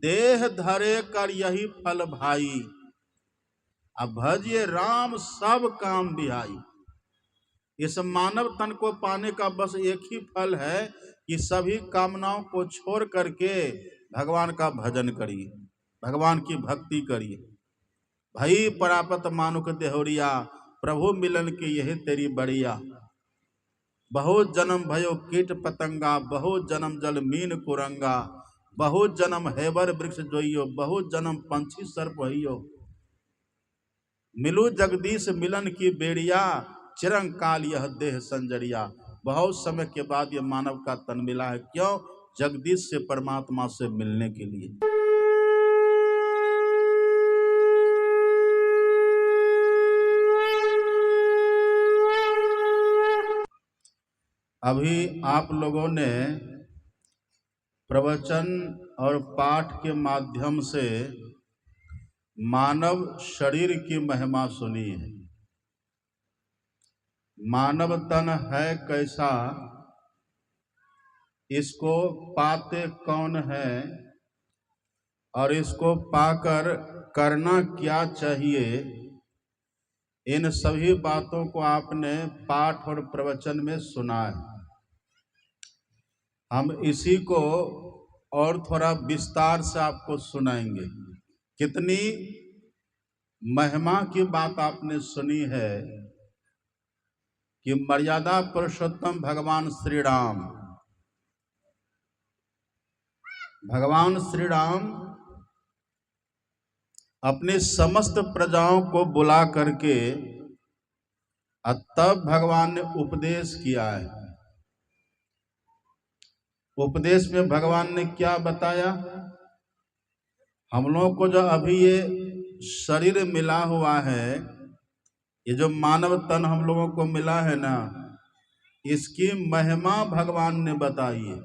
देह धरे कर यही फल भाई, अब भजिए राम सब काम बिहाई। इस मानव तन को पाने का बस एक ही फल है कि सभी कामनाओं को छोड़ करके भगवान का भजन करिए, भगवान की भक्ति करिए। भई परापत मानुक देहोरिया, प्रभु मिलन की यही तेरी बढ़िया। बहुत जन्म भयो कीट पतंगा, बहुत जन्म जल मीन कुरंगा, बहुत जन्म हैबर वृक्ष जोइयो, बहुत जन्म पंछी सर्प होइयो। मिलू जगदीश मिलन की बेड़िया, चिरंकाल यह देह संजरिया। बहुत समय के बाद यह मानव का तन मिला है, क्यों? जगदीश से, परमात्मा से मिलने के लिए। अभी आप लोगों ने प्रवचन और पाठ के माध्यम से मानव शरीर की महिमा सुनी है। मानव तन है कैसा, इसको पाते कौन है और इसको पाकर करना क्या चाहिए, इन सभी बातों को आपने पाठ और प्रवचन में सुना है। हम इसी को और थोड़ा विस्तार से आपको सुनाएंगे। कितनी महिमा की बात आपने सुनी है कि मर्यादा पुरुषोत्तम भगवान श्री राम अपने समस्त प्रजाओं को बुला करके तब भगवान ने उपदेश किया है। उपदेश में भगवान ने क्या बताया? हम लोगों को जो अभी ये शरीर मिला हुआ है, ये जो मानव तन हम लोगों को मिला है ना, इसकी महिमा भगवान ने बताई है।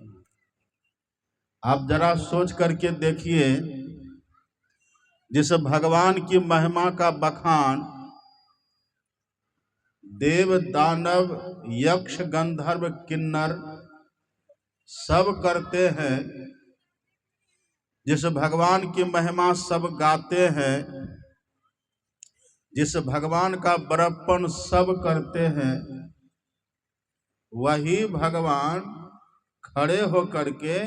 आप जरा सोच करके देखिए, जिस भगवान की महिमा का बखान देव दानव यक्ष गंधर्व किन्नर सब करते हैं, जिस भगवान की महिमा सब गाते हैं, जिस भगवान का बड़प्पन सब करते हैं, वही भगवान खड़े होकर के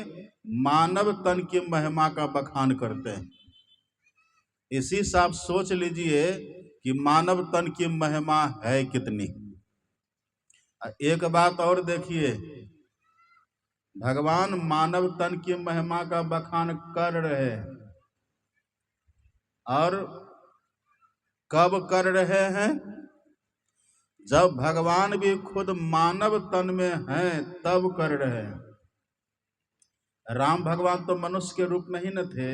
मानव तन की महिमा का बखान करते हैं। इसी से आप सोच लीजिए कि मानव तन की महिमा है कितनी। एक बात और देखिए, भगवान मानव तन की महिमा का बखान कर रहे हैं, और कब कर रहे हैं? जब भगवान भी खुद मानव तन में हैं तब कर रहे हैं। राम भगवान तो मनुष्य के रूप में ही न थे।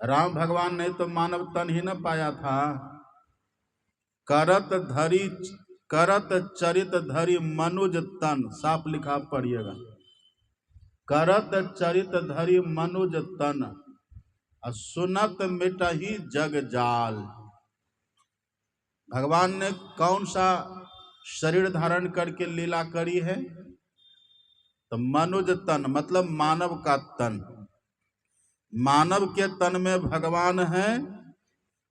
राम भगवान ने तो मानव तन ही न पाया था। करत चरित धरि मनुज तन, साफ लिखा पढ़िएगा, करत चरित धरि मनुज तन, सुनत मिटहि जग जाल। भगवान ने कौन सा शरीर धारण करके लीला करी है? तो मनुज तन मतलब मानव का तन। मानव के तन में भगवान है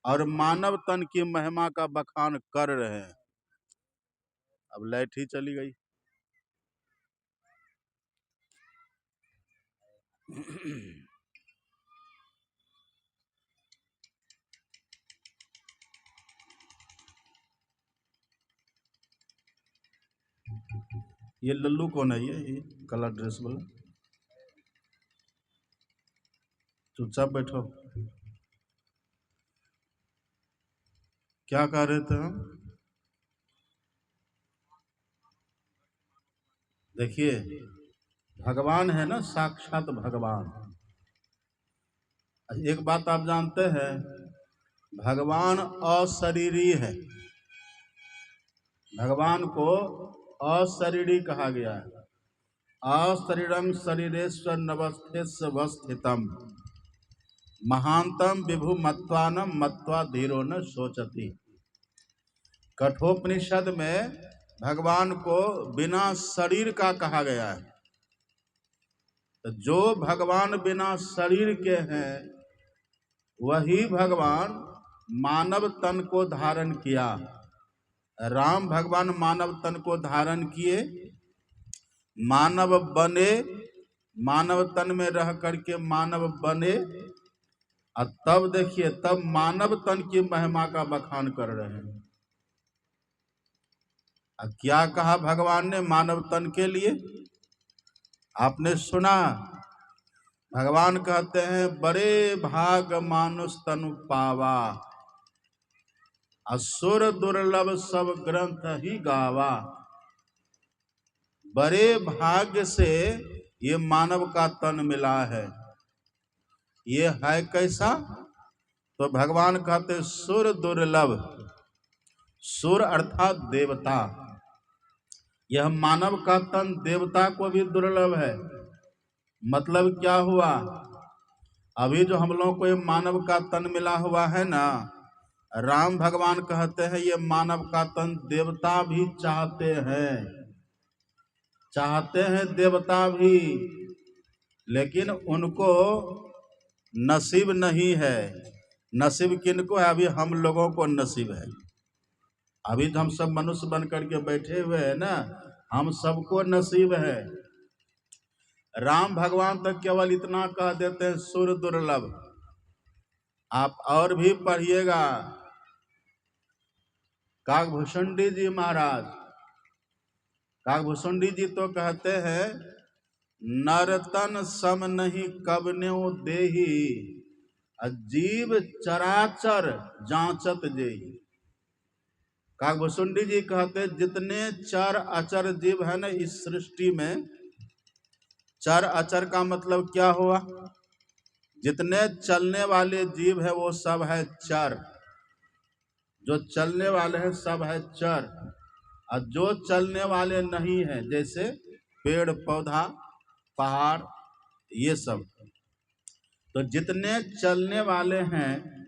और मानव तन की महिमा का बखान कर रहे हैं। अब लाइट ही चली गई। ये लल्लू कौन है? ये कलर ड्रेस वाला? चुपचाप बैठो। क्या कह रहे थे हम? देखिए, भगवान है ना, साक्षात भगवान। एक बात आप जानते हैं, भगवान अशरीरी है। भगवान को अशरीरी कहा गया है। अशरीरम शरीरेश्वर नवस्थितम महांतम विभु मत्वानम मत्वा धीरो न सोचती। कठोपनिषद में भगवान को बिना शरीर का कहा गया है। तो जो भगवान बिना शरीर के हैं वही भगवान मानव तन को धारण किया। राम भगवान मानव तन को धारण किए, मानव बने, मानव तन में रह करके मानव बने, और तब देखिए तब मानव तन की महिमा का बखान कर रहे हैं। अब क्या कहा भगवान ने मानव तन के लिए? आपने सुना, भगवान कहते हैं बड़े भाग मानुष तनु पावा, असुर दुर्लभ सब ग्रंथ ही गावा। बड़े भाग्य से ये मानव का तन मिला है। ये है कैसा? तो भगवान कहते सुर दुर्लभ, सुर अर्थात देवता। यह मानव का तन देवता को भी दुर्लभ है। मतलब क्या हुआ? अभी जो हम लोगों को ये मानव का तन मिला हुआ है ना, राम भगवान कहते हैं ये मानव का तन देवता भी चाहते हैं, चाहते हैं देवता भी, लेकिन उनको नसीब नहीं है। नसीब किनको है? अभी हम लोगों को नसीब है। अभी तो हम सब मनुष्य बन करके बैठे हुए हैं ना, हम सबको नसीब है। राम भगवान तक केवल इतना कह देते हैं सुर दुर्लभ। आप और भी पढ़िएगा, काकभूषुंडी जी महाराज, काकभूषुंडी जी तो कहते हैं नरतन सम नहीं कबन्यो देही, अजीब चराचर जांचत जेही। काकभूषुंडी जी कहते जितने चर अचर जीव है ना इस सृष्टि में, चर अचर का मतलब क्या हुआ? जितने चलने वाले जीव है वो सब है चर। जो चलने वाले हैं सब है चर, और जो चलने वाले नहीं है जैसे पेड़ पौधा पहाड़ ये सब, तो जितने चलने वाले हैं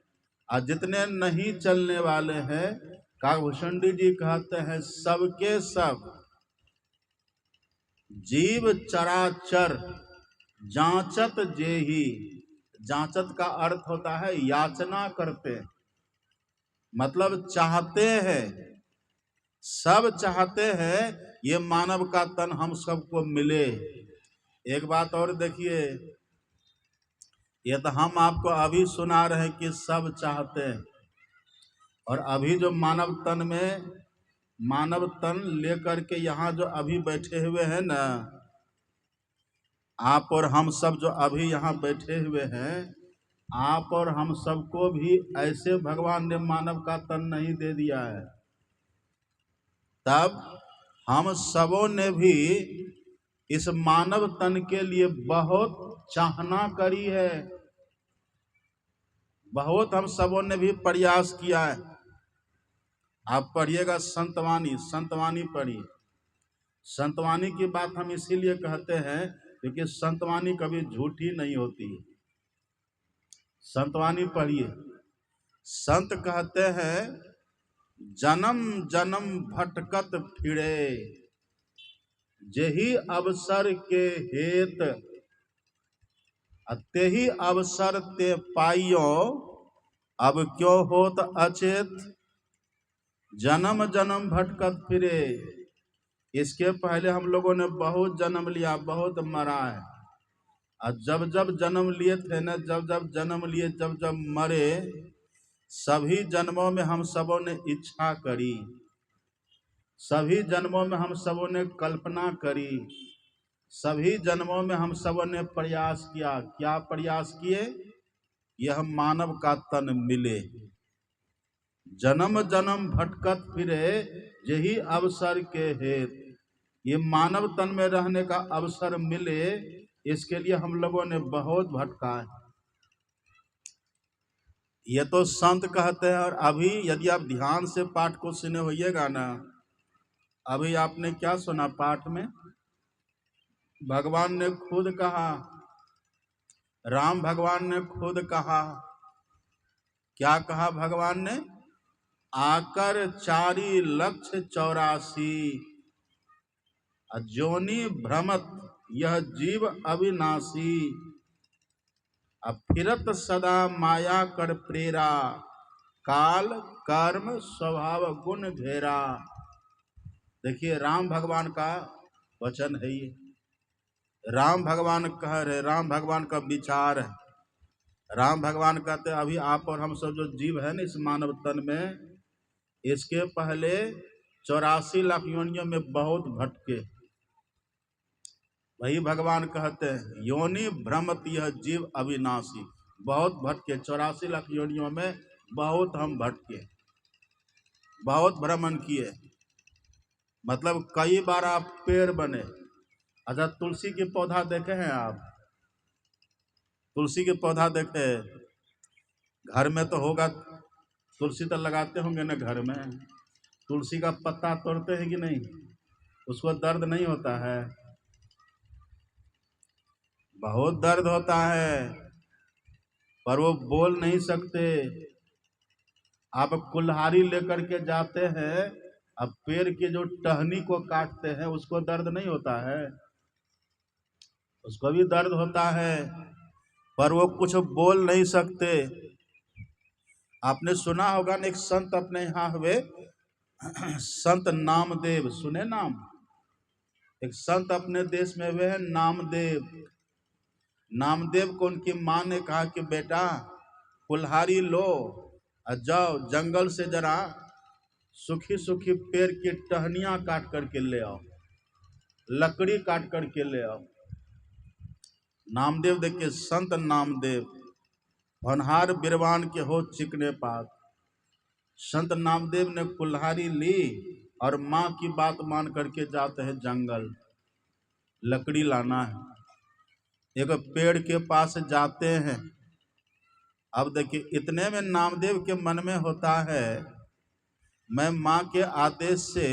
और जितने नहीं चलने वाले हैं, काकभूषुंडी जी कहते हैं सबके सब जीव चराचर जांचत जेही। जांचत का अर्थ होता है याचना करते, मतलब चाहते हैं, सब चाहते हैं ये मानव का तन हम सबको मिले। एक बात और देखिए, ये तो हम आपको अभी सुना रहे हैं कि सब चाहते हैं, और अभी जो मानव तन में मानव तन लेकर के यहाँ जो अभी बैठे हुए हैं ना, आप और हम सब जो अभी यहाँ बैठे हुए हैं, आप और हम सबको भी ऐसे भगवान ने मानव का तन नहीं दे दिया है। तब हम सबों ने भी इस मानव तन के लिए बहुत चाहना करी है, बहुत हम सबों ने भी प्रयास किया है। आप पढ़िएगा संतवाणी, संतवाणी पढ़िए। संतवाणी की बात हम इसीलिए कहते हैं क्योंकि संतवाणी कभी झूठी नहीं होती। संतवाणी पढ़िए। संत कहते हैं जन्म जन्म भटकत फिरे, जेही अवसर के हेत, तेही अवसर ते पाइयो, अब क्यों होत अचेत। जन्म जन्म भटकत फिरे, इसके पहले हम लोगों ने बहुत जन्म लिया, बहुत मरा है, और जब जब जन्म लिए थे ना, जब जब जन्म लिए, जब जब मरे, सभी जन्मों में हम सबों ने इच्छा करी, सभी जन्मों में हम सबों ने कल्पना करी, सभी जन्मों में हम सबों ने प्रयास किया। क्या प्रयास किए? यह मानव का तन मिले। जन्म जन्म भटकत फिरे, यही अवसर के हेत, ये मानव तन में रहने का अवसर मिले, इसके लिए हम लोगों ने बहुत भटका है। ये तो संत कहते हैं। और अभी यदि आप ध्यान से पाठ को सुने होइएगा ना, अभी आपने क्या सुना पाठ में? भगवान ने खुद कहा, राम भगवान ने खुद कहा, क्या कहा भगवान ने? आकर 4,84,000 जोनि भ्रमत यह जीव अविनाशी, अब फिरत सदा माया कर प्रेरा, काल कर्म स्वभाव गुण घेरा। देखिए राम भगवान का वचन है ये, राम भगवान कह रहे, राम भगवान का विचार है। राम भगवान कहते हैं अभी आप और हम सब जो जीव है ना इस मानव तन में, इसके पहले 84 लाख योनियों में बहुत भटके। वही भगवान कहते हैं योनि भ्रमत यह जीव अविनाशी, बहुत भटके, 84 लाख योनियों में बहुत हम भटके, बहुत भ्रमण किए। मतलब कई बार आप पेड़ बने। अच्छा तुलसी के पौधा देखे हैं आप? तुलसी के पौधा देखे घर में तो होगा, तुलसी तो लगाते होंगे ना घर में। तुलसी का पत्ता तोड़ते हैं कि नहीं? उसको दर्द नहीं होता है? बहुत दर्द होता है, पर वो बोल नहीं सकते। आप कुल्हाड़ी लेकर के जाते हैं, अब पेड़ के जो टहनी को काटते हैं उसको दर्द नहीं होता है? उसको भी दर्द होता है, पर वो कुछ बोल नहीं सकते। आपने सुना होगा ना, एक संत अपने यहाँ हुए संत नामदेव, सुने नाम? एक संत अपने देश में हुए हैं नामदेव। नामदेव को उनकी माँ ने कहा कि बेटा कुल्हाड़ी लो और जाओ जंगल से जरा सूखी सूखी पेड़ की टहनियाँ काट करके ले आओ, लकड़ी काट करके ले आओ। नामदेव देखिए संत नामदेव, होनहार बिरवान के हो चिकने पात। संत नामदेव ने कुल्हाड़ी ली और माँ की बात मान करके जाते हैं जंगल, लकड़ी लाना है। एक पेड़ के पास जाते हैं। अब देखिए इतने में नामदेव के मन में होता है मैं माँ के आदेश से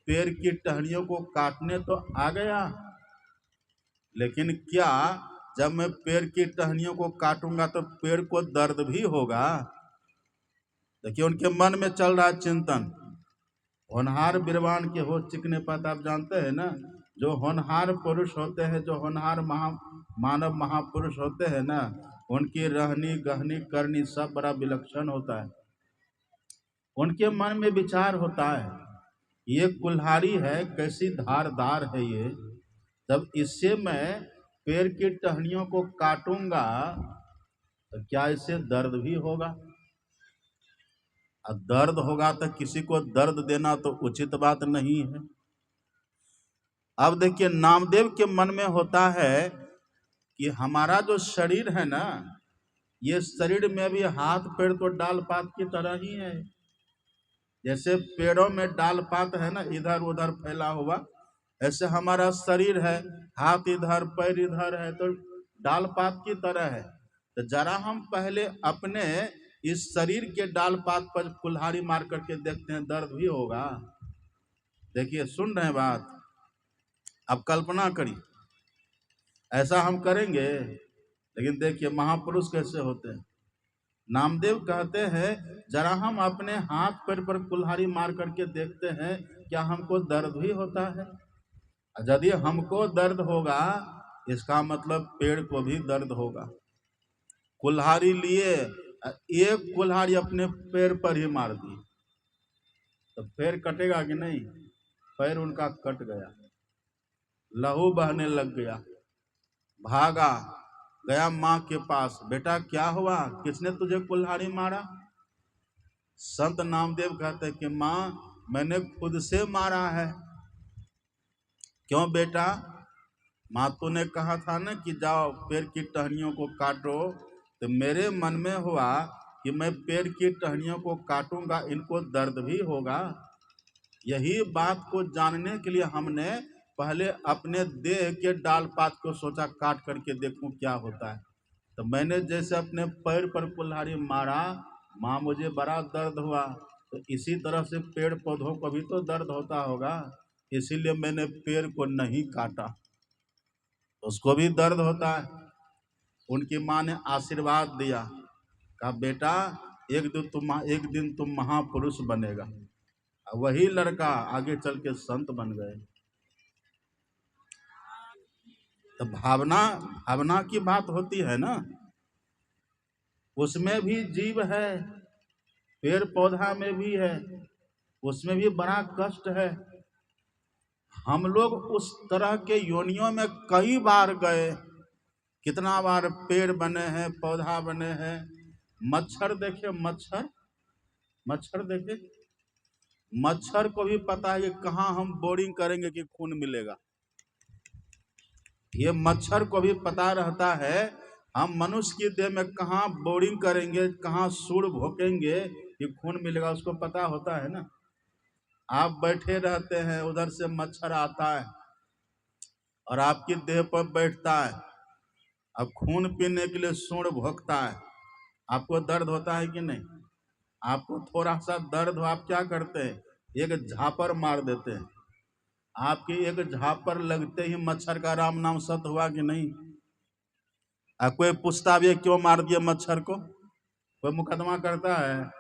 पेड़ की टहनियों को काटने तो आ गया, लेकिन क्या जब मैं पेड़ की टहनियों को काटूंगा तो पेड़ को दर्द भी होगा? देखिए उनके मन में चल रहा चिंतन। होनहार बिरवान के हो चिकने पात, आप जानते हैं ना, जो होनहार पुरुष होते हैं, जो होनहार मानव महापुरुष होते हैं ना, उनकी रहनी गहनी करनी सब बड़ा विलक्षण होता है। उनके मन में विचार होता है ये कुल्हाड़ी है, कैसी धारदार है ये, जब इससे मैं पेड़ की टहनियों को काटूंगा तो क्या इससे दर्द भी होगा? और दर्द होगा तो किसी को दर्द देना तो उचित बात नहीं है। अब देखिए नामदेव के मन में होता है कि हमारा जो शरीर है ना, ये शरीर में भी हाथ पैर तो डाल पात की तरह ही है। जैसे पेड़ों में डाल पात है ना इधर उधर फैला हुआ, ऐसे हमारा शरीर है, हाथ इधर पैर इधर है, तो डाल पात की तरह है। तो जरा हम पहले अपने इस शरीर के डाल पात पर कुल्हाड़ी मार करके देखते हैं, दर्द भी होगा। देखिए सुन रहे हैं बात, अब कल्पना करिए ऐसा हम करेंगे। लेकिन देखिए महापुरुष कैसे होते हैं। नामदेव कहते हैं जरा हम अपने हाथ पैर पर कुल्हाड़ी मार करके देखते हैं क्या हमको दर्द भी होता है? यदि हमको दर्द होगा इसका मतलब पेड़ को भी दर्द होगा। कुल्हाड़ी लिए, एक कुल्हाड़ी अपने पैर पर ही मार दी तो पैर कटेगा कि नहीं? पैर उनका कट गया, लहू बहने लग गया, भागा गया माँ के पास, बेटा क्या हुआ, किसने तुझे कुल्हाड़ी मारा? संत नामदेव कहते कि माँ मैंने खुद से मारा है। क्यों बेटा? माँ तूने कहा था ना कि जाओ पेड़ की टहनियों को काटो, तो मेरे मन में हुआ कि मैं पेड़ की टहनियों को काटूंगा, इनको दर्द भी होगा। यही बात को जानने के लिए हमने पहले अपने देह के डाल पात को सोचा काट करके देखूं क्या होता है। तो मैंने जैसे अपने पैर पर कुल्हाड़ी मारा, माँ मुझे बड़ा दर्द हुआ। तो इसी तरह से पेड़ पौधों को भी तो दर्द होता होगा, इसीलिए मैंने पेड़ को नहीं काटा, उसको भी दर्द होता है। उनकी माँ ने आशीर्वाद दिया, कहा बेटा एक दिन तुम महापुरुष बनेगा। वही लड़का आगे चल के संत बन गए। तो भावना भावना की बात होती है ना, उसमें भी जीव है, पेड़ पौधा में भी है, उसमें भी बड़ा कष्ट है। हम लोग उस तरह के योनियों में कई बार गए, कितना बार पेड़ बने हैं, पौधा बने हैं। मच्छर देखे, मच्छर मच्छर देखे, मच्छर को भी पता है कि कहाँ हम बोरिंग करेंगे कि खून मिलेगा। ये मच्छर को भी पता रहता है हम मनुष्य की देह में कहाँ बोरिंग करेंगे, कहाँ सूड़ भोंकेंगे कि खून मिलेगा, उसको पता होता है ना। आप बैठे रहते हैं, उधर से मच्छर आता है और आपकी देह पर बैठता है, अब खून पीने के लिए सूंड भोंकता है, आपको दर्द होता है कि नहीं? आपको थोड़ा सा दर्द हो, आप क्या करते हैं? एक झापर मार देते हैं। आपकी एक झापर लगते ही मच्छर का राम नाम सत हुआ कि नहीं? कोई पूछता भी है क्यों मार दिया मच्छर को, कोई मुकदमा करता है?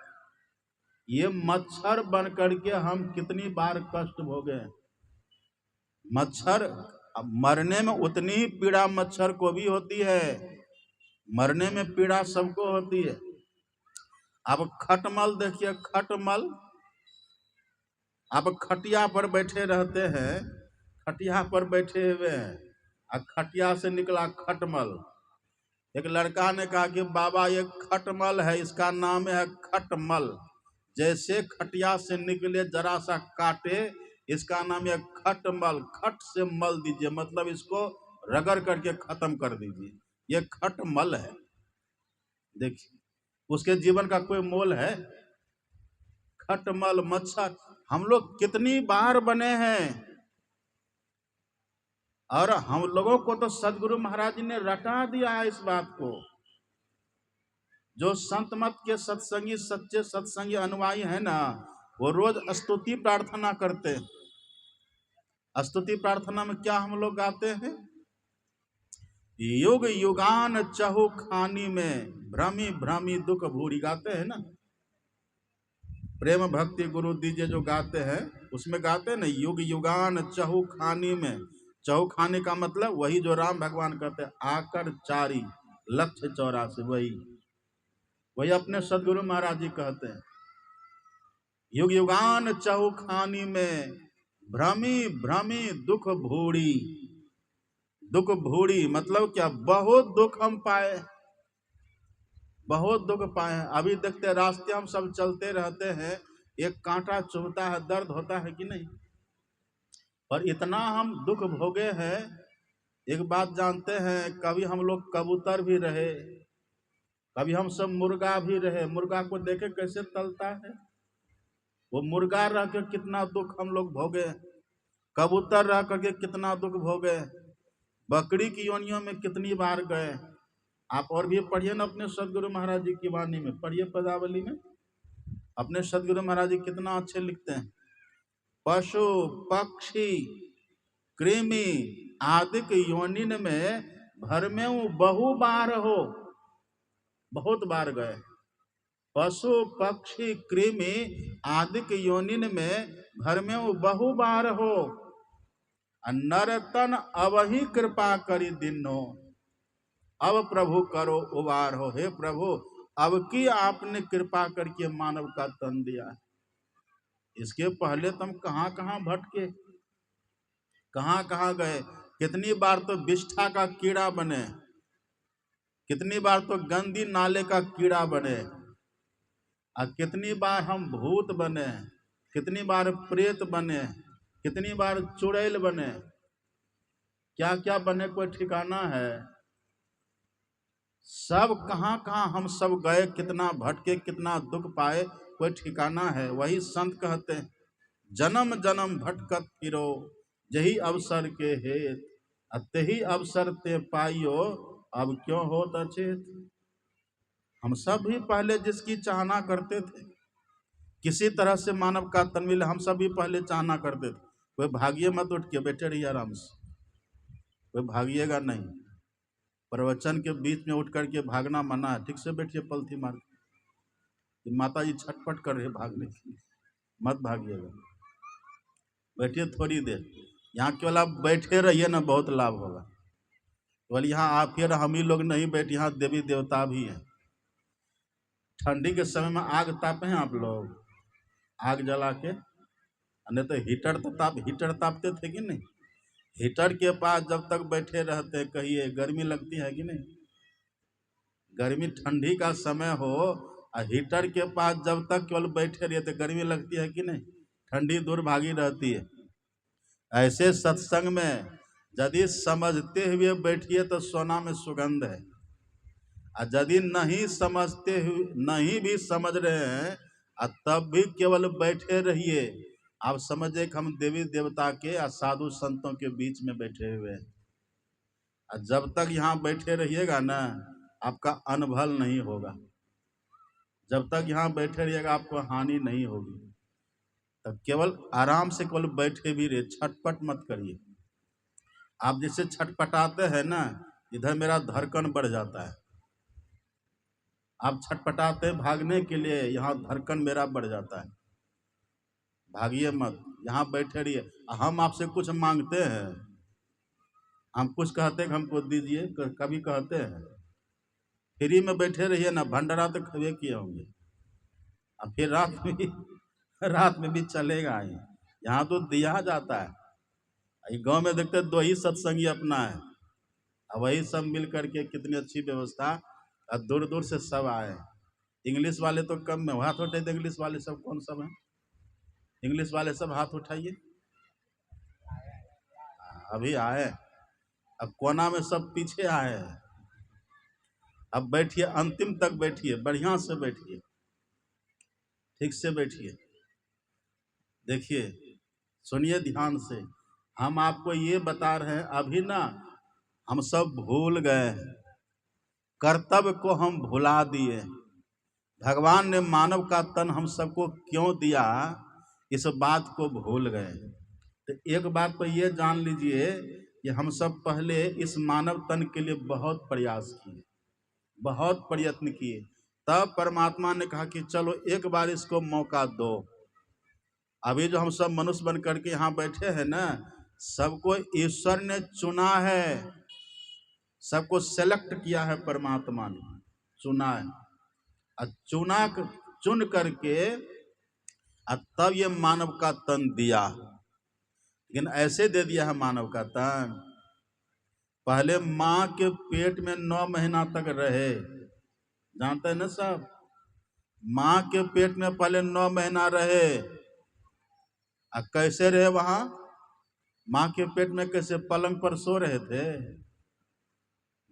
ये मच्छर बन करके हम कितनी बार कष्ट भोगे। मच्छर, अब मरने में उतनी ही पीड़ा मच्छर को भी होती है, मरने में पीड़ा सबको होती है। अब खटमल देखिए, खटमल, आप खटिया पर बैठे रहते हैं, खटिया पर बैठे हुए हैं और खटिया से निकला खटमल। एक लड़का ने कहा कि बाबा ये खटमल है, इसका नाम है खटमल, जैसे खटिया से निकले जरा सा काटे, इसका नाम है खटमल। खट से मल दीजिए, मतलब इसको रगड़ करके खत्म कर दीजिए, ये खटमल है। देखिए उसके जीवन का कोई मोल है? खटमल, मच्छर, हम लोग कितनी बार बने हैं। और हम लोगों को तो सदगुरु महाराज जी ने रटा दिया है इस बात को। जो संत मत के सत्संगी, सच्चे सत्संगी अनुयायी है ना, वो रोज स्तुति प्रार्थना करते हैं। स्तुति प्रार्थना में क्या हम लोग गाते हैं? युग युगान चहु खानी में भ्रमी भ्रमी दुख भूरी, गाते हैं ना। प्रेम भक्ति गुरु दीजिए जो गाते हैं, उसमें गाते हैं ना, युग युगान चहु खानी में। चहु खानी का मतलब वही जो राम भगवान कहते हैं, आकर चारी लक्ष्य 84, वही अपने सदगुरु महाराज जी कहते हैं। युग युगान चहु खानी में भ्रमी भ्रमी दुख भूड़ी। दुख भूड़ी मतलब क्या? बहुत दुख हम पाए, बहुत दुख पाए। अभी देखते रास्ते हम सब चलते रहते हैं, एक कांटा चुभता है, दर्द होता है कि नहीं? पर इतना हम दुख भोगे हैं। एक बात जानते हैं, कभी हम लोग कबूतर भी रहे, कभी हम सब मुर्गा भी रहे। मुर्गा को देखे कैसे तलता है, वो मुर्गा रह के कितना दुख हम लोग भोगे, कबूतर रह करके कितना दुख भोगे, बकरी की योनियों में कितनी बार गए। आप और भी पढ़िए ना अपने सदगुरु महाराज जी की वाणी में, पढ़िए पदावली में, अपने सदगुरु महाराज जी कितना अच्छे लिखते हैं। पशु पक्षी कृमि आदिक योनिन में भर में बहु बार हो, बहुत बार गए। पशु पक्षी कृमि आदिक योनिन में घर में वो बहु बार हो, नरतन अवही कृपा करी दिनो, अब प्रभु करो उबार हो। हे प्रभु, अब की आपने कृपा करके मानव का तन दिया। इसके पहले तुम कहाँ कहाँ भटके, कहाँ कहाँ गए। कितनी बार तो विष्ठा का कीड़ा बने, कितनी बार तो गंदी नाले का कीड़ा बने, और कितनी बार हम भूत बने, कितनी बार प्रेत बने, कितनी बार चुड़ैल बने, क्या क्या बने कोई ठिकाना है? सब कहाँ कहाँ हम सब गए, कितना भटके, कितना दुख पाए, कोई ठिकाना है? वही संत कहते हैं, जन्म जन्म भटकत फिरो यही अवसर के हेत, अतही अवसर ते पाइयो अब क्यों होत अचेत। हम सब भी पहले जिसकी चाहना करते थे, किसी तरह से मानव का तन मिले, हम सब भी पहले चाहना करते थे। कोई भागिए मत, उठ के बैठे रहिए आराम से, कोई भागिएगा नहीं। प्रवचन के बीच में उठ करके भागना मना है, ठीक से बैठिए पलथी मार के। माता जी छटपट कर रहे भागने के लिए, मत भागिएगा, बैठिए थोड़ी देर। यहाँ केवल आप बैठे रहिए ना, बहुत लाभ होगा। बोले यहाँ आप फिर हम ही लोग नहीं बैठे, यहाँ देवी देवता भी हैं। ठंडी के समय में आग तापे हैं आप लोग, आग जला के, नहीं तो हीटर तापते थे कि नहीं? हीटर के पास जब तक बैठे रहते, कहिए गर्मी लगती है कि नहीं? गर्मी ठंडी का समय हो और हीटर के पास जब तक केवल बैठे रहते, गर्मी लगती है कि नहीं? ठंडी दूर भागी रहती है। ऐसे सत्संग में यदि समझते हुए बैठिए तो सोना में सुगंध है, और यदि नहीं समझते हुए, नहीं भी समझ रहे हैं और तब भी केवल बैठे रहिए, आप समझे कि हम देवी देवता के और साधु संतों के बीच में बैठे हुए हैं। और जब तक यहाँ बैठे रहिएगा ना, आपका अनभल नहीं होगा। जब तक यहाँ बैठे रहिएगा आपको हानि नहीं होगी। तब केवल आराम से केवल बैठे भी रहिए, छटपट मत करिए। आप जिससे छटपटाते हैं ना, इधर मेरा धड़कन बढ़ जाता है। आप छटपटाते भागने के लिए, यहाँ धड़कन मेरा बढ़ जाता है। भागिए मत, यहाँ बैठे रहिए। हम आपसे कुछ मांगते हैं, हम कुछ कहते हैं कि हमको दीजिए, कभी कहते हैं? फ्री में बैठे रहिए ना, भंडारा तो खबे किए होंगे, और फिर रात में भी चलेगा ही। यहाँ तो दिया जाता है। गांव में देखते दो ही सत्संगी अपना है, और वही सब मिल करके कितनी अच्छी व्यवस्था, और दूर दूर से सब आए। इंग्लिश वाले तो कम में हाथ उठाए, इंग्लिश वाले सब कौन सब हैं? इंग्लिश वाले सब हाथ उठाइए। अभी आए, अब कोना में सब पीछे आए हैं। अब बैठिए, अंतिम तक बैठिए, बढ़िया से बैठिए, ठीक से बैठिए। देखिए, सुनिए ध्यान से, हम आपको ये बता रहे हैं। अभी ना हम सब भूल गए हैं, कर्तव्य को हम भुला दिए। भगवान ने मानव का तन हम सबको क्यों दिया, इस बात को भूल गए। तो एक बात तो ये जान लीजिए कि हम सब पहले इस मानव तन के लिए बहुत प्रयास किए, बहुत प्रयत्न किए। तब परमात्मा ने कहा कि चलो एक बार इसको मौका दो। अभी जो हम सब मनुष्य बन करके यहाँ बैठे हैं ना, सबको ईश्वर ने चुना है, सबको सेलेक्ट किया है, परमात्मा ने चुना है। और चुन करके तब ये मानव का तन दिया। लेकिन ऐसे दे दिया है मानव का तन, पहले माँ के पेट में 9 महीना तक रहे। जानते हैं ना सब, माँ के पेट में पहले 9 महीना रहे। कैसे रहे वहां? माँ के पेट में कैसे? पलंग पर सो रहे थे?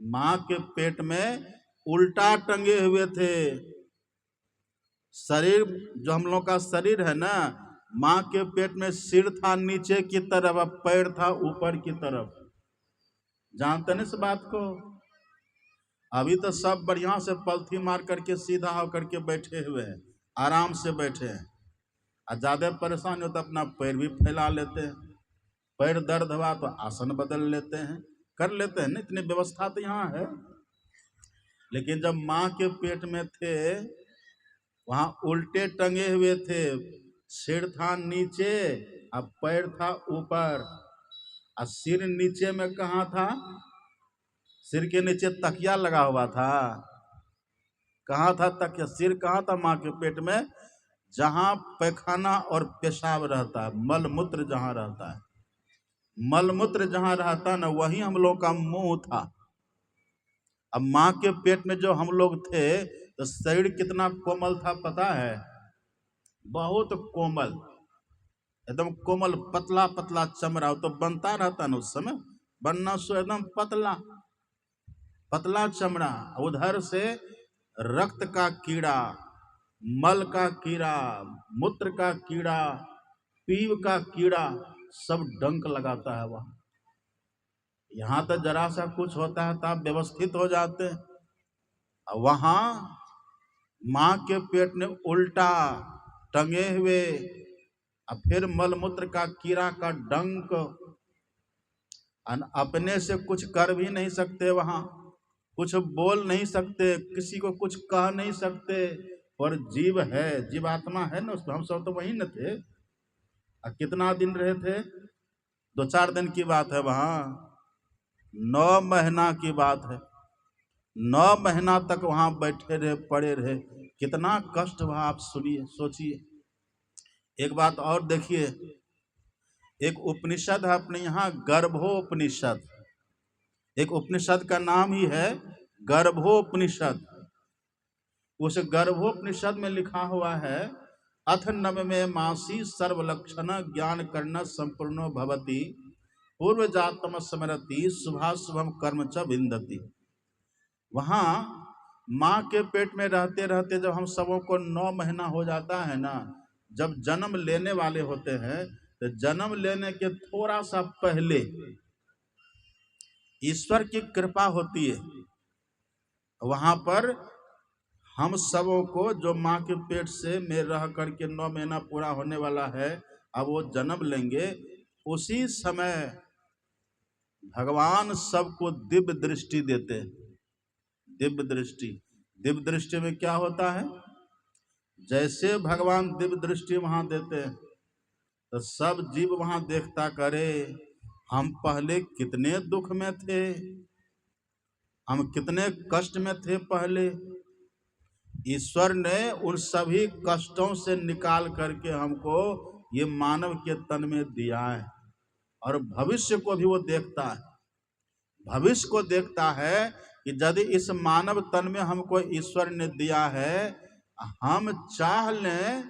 माँ के पेट में उल्टा टंगे हुए थे। शरीर जो हम लोग का शरीर है ना, माँ के पेट में सिर था नीचे की तरफ, अब पैर था ऊपर की तरफ। जानते ना इस बात को? अभी तो सब बढ़िया से पलथी मार करके सीधा होकर के बैठे हुए हैं, आराम से बैठे हैं। और ज्यादा परेशान हो तो अपना पैर भी फैला लेते हैं, पैर दर्द हुआ तो आसन बदल लेते हैं, कर लेते हैं ना, इतनी व्यवस्था तो यहाँ है। लेकिन जब माँ के पेट में थे, वहां उल्टे टंगे हुए थे, सिर था नीचे और पैर था ऊपर। और सिर नीचे में कहाँ था? सिर के नीचे तकिया लगा हुआ था। कहाँ था तकिया? सिर कहाँ था माँ के पेट में? जहां पैखाना और पेशाब रहता है, मल मूत्र जहां रहता है, मल मूत्र जहां रहता ना, वहीं हम लोग का मुंह था। अब माँ के पेट में जो हम लोग थे, तो शरीर कितना कोमल था पता है? बहुत कोमल, एकदम कोमल, पतला पतला चमड़ा। तो बनता रहता ना उस समय, बनना सो एकदम पतला पतला चमड़ा। उधर से रक्त का कीड़ा, मल का कीड़ा, मूत्र का कीड़ा, पीव का कीड़ा, सब डंक लगाता है वहां। यहाँ तो जरा सा कुछ होता है तो आप व्यवस्थित हो जाते हैं। वहां माँ के पेट में उल्टा टंगे हुए, और फिर मलमूत्र का कीड़ा का डंक। अपने से कुछ कर भी नहीं सकते, वहां कुछ बोल नहीं सकते, किसी को कुछ कह नहीं सकते। और जीव है, जीवात्मा है ना उसमें। हम सब तो वही न थे। कितना दिन रहे थे? 2-4 दिन की बात है वहां। 9 महीना की बात है, 9 महीना तक वहां बैठे रहे, पड़े रहे। कितना कष्ट हुआ आप सुनिए, सोचिए। एक बात और देखिए, एक उपनिषद है अपने यहाँ, गर्भोपनिषद। एक उपनिषद का नाम ही है गर्भोपनिषद। उस गर्भोपनिषद में लिखा हुआ है, अथ नवमे मासी सर्वलक्षण ज्ञान कर्ण संपूर्णो भवति पूर्व जातम स्मरति शुभाशुभम कर्म च विन्दति। वहां माँ के पेट में रहते रहते जब हम सबों को 9 महीना हो जाता है ना, जब जन्म लेने वाले होते हैं, तो जन्म लेने के थोड़ा सा पहले ईश्वर की कृपा होती है। वहां पर हम सबों को, जो माँ के पेट से में रह करके 9 महीना पूरा होने वाला है, अब वो जन्म लेंगे, उसी समय भगवान सबको दिव्य दृष्टि देते हैं। दिव्य दृष्टि, दिव्य दृष्टि में क्या होता है, जैसे भगवान दिव्य दृष्टि वहां देते हैं, तो सब जीव वहां देखता करे, हम पहले कितने दुख में थे, हम कितने कष्ट में थे पहले। ईश्वर ने उन सभी कष्टों से निकाल करके हमको ये मानव के तन में दिया है, और भविष्य को भी वो देखता है। भविष्य को देखता है कि यदि इस मानव तन में हमको ईश्वर ने दिया है, हम चाह लें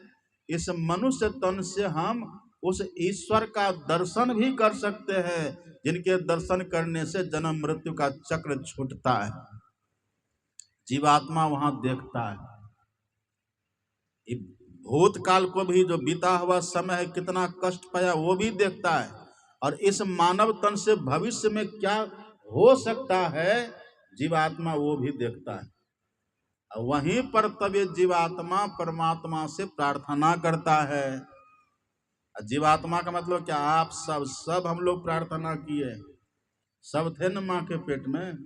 इस मनुष्य तन से हम उस ईश्वर का दर्शन भी कर सकते हैं, जिनके दर्शन करने से जन्म मृत्यु का चक्र छूटता है। जीवात्मा वहां देखता है, भूतकाल को भी, जो बीता हुआ समय है, कितना कष्ट पाया, वो भी देखता है, और इस मानव तन से भविष्य में क्या हो सकता है, जीवात्मा वो भी देखता है। वहीं पर तब ये जीवात्मा परमात्मा से प्रार्थना करता है। जीवात्मा का मतलब क्या, आप सब हम लोग प्रार्थना किए, सब थे न माँ के पेट में,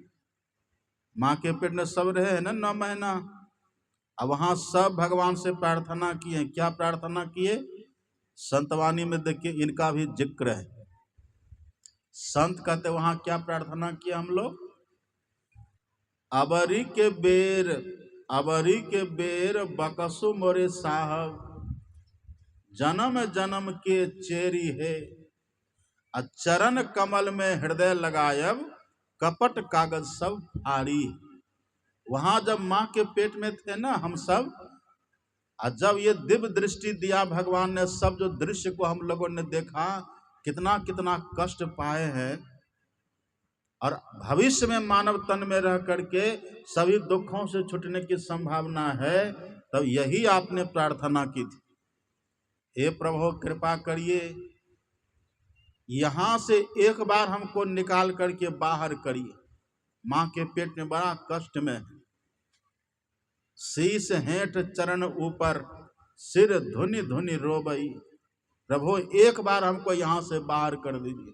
माँ के पेट में सब रहे हैं ना 9 महीना। अब वहां सब भगवान से प्रार्थना किए। क्या प्रार्थना किए, संतवाणी में देखिए इनका भी जिक्र है। संत कहते वहां क्या प्रार्थना किए हम लोग, अबरी के बेर बकसु मोरे साहब, जन्म जन्म के चेरी है, चरण कमल में हृदय लगायब, कपट कागज सब फाड़ी। वहां जब माँ के पेट में थे ना हम सब, और जब ये दिव्य दृष्टि दिया भगवान ने, सब जो दृश्य को हम लोगों ने देखा, कितना कितना कष्ट पाए हैं, और भविष्य में मानव तन में रह करके सभी दुखों से छूटने की संभावना है, तब यही आपने प्रार्थना की थी, हे प्रभु कृपा करिए, यहां से एक बार हमको निकाल करके बाहर करिए। माँ के पेट में बड़ा कष्ट में, शीश हेठ चरण ऊपर, सिर धुनि धुनि रोबई। प्रभु एक बार हमको यहाँ से बाहर कर दीजिए।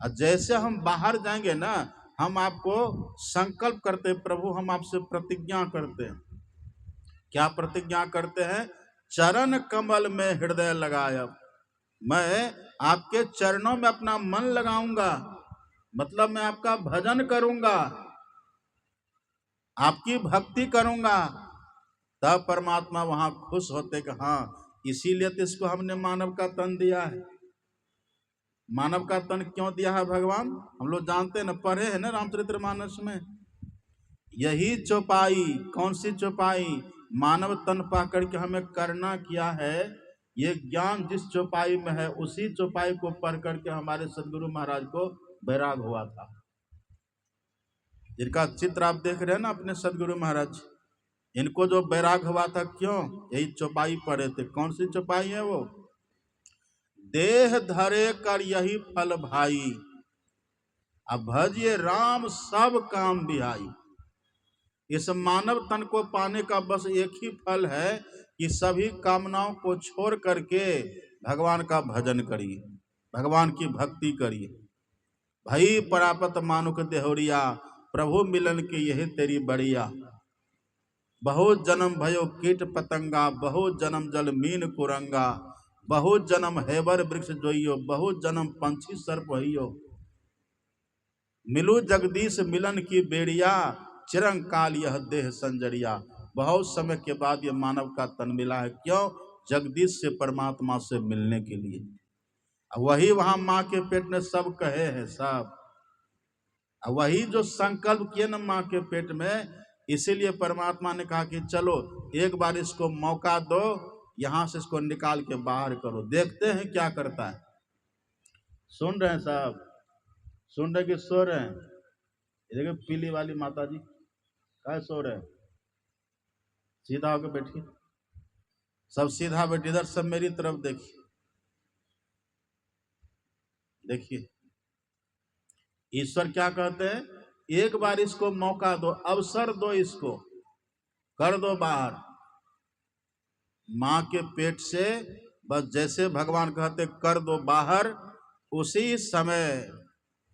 और जैसे हम बाहर जाएंगे ना, हम आपको संकल्प करते, प्रभु हम आपसे प्रतिज्ञा करते हैं। क्या प्रतिज्ञा करते हैं, चरण कमल में हृदय लगाया, मैं आपके चरणों में अपना मन लगाऊंगा, मतलब मैं आपका भजन करूंगा, आपकी भक्ति करूंगा। तब परमात्मा वहां खुश होते कि हाँ, इसीलिए तो इसको हमने मानव का तन दिया है। मानव का तन क्यों दिया है भगवान, हम लोग जानते हैं ना, पढ़े हैं ना रामचरितमानस में। यही चौपाई, कौन सी चौपाई, मानव तन पा करके हमें करना क्या है, ये ज्ञान जिस चौपाई में है, उसी चौपाई को पढ़ करके हमारे सदगुरु महाराज को वैराग हुआ था। जिनका चित्र आप देख रहे हैं ना अपने सदगुरु महाराज, इनको जो वैराग हुआ था, क्यों, यही चौपाई पढ़े थे। कौन सी चौपाई है वो, देह धरे कर यही फल भाई, अब भजिए राम सब काम बिहाई। इस मानव तन को पाने का बस एक ही फल है कि सभी कामनाओं को छोड़ करके भगवान का भजन करिए, भगवान की भक्ति करिए। भई परापत मानुक देहोरिया, प्रभु मिलन की यही तेरी बढ़िया। बहुत जन्म भयो कीट पतंगा, बहुत जन्म जल मीन कुरंगा, बहुत जन्म हैबर वृक्ष जोइयो, बहुत जन्म पंछी सर्प होइयो। मिलू जगदीश मिलन की बेड़िया, चिरंकाल यह देह संजरिया। बहुत समय के बाद ये मानव का तन मिला है। क्यों? जगदीश से, परमात्मा से मिलने के लिए। वही वहां माँ के पेट में सब कहे हैं सब, वही जो संकल्प किए ना माँ के पेट में, इसीलिए परमात्मा ने कहा कि चलो एक बार इसको मौका दो, यहां से इसको निकाल के बाहर करो, देखते हैं क्या करता है। सुन रहे हैं साहब? सुन रहे कि सो रहे हैं? देखिए पीली वाली माता जी क्या सो रहे हैं? सीधा होकर बैठिए, सब सीधा बैठिए, इधर सब मेरी तरफ देखिए। देखिए ईश्वर क्या कहते हैं, एक बार इसको मौका दो, अवसर दो, इसको कर दो बाहर माँ के पेट से। बस जैसे भगवान कहते कर दो बाहर, उसी समय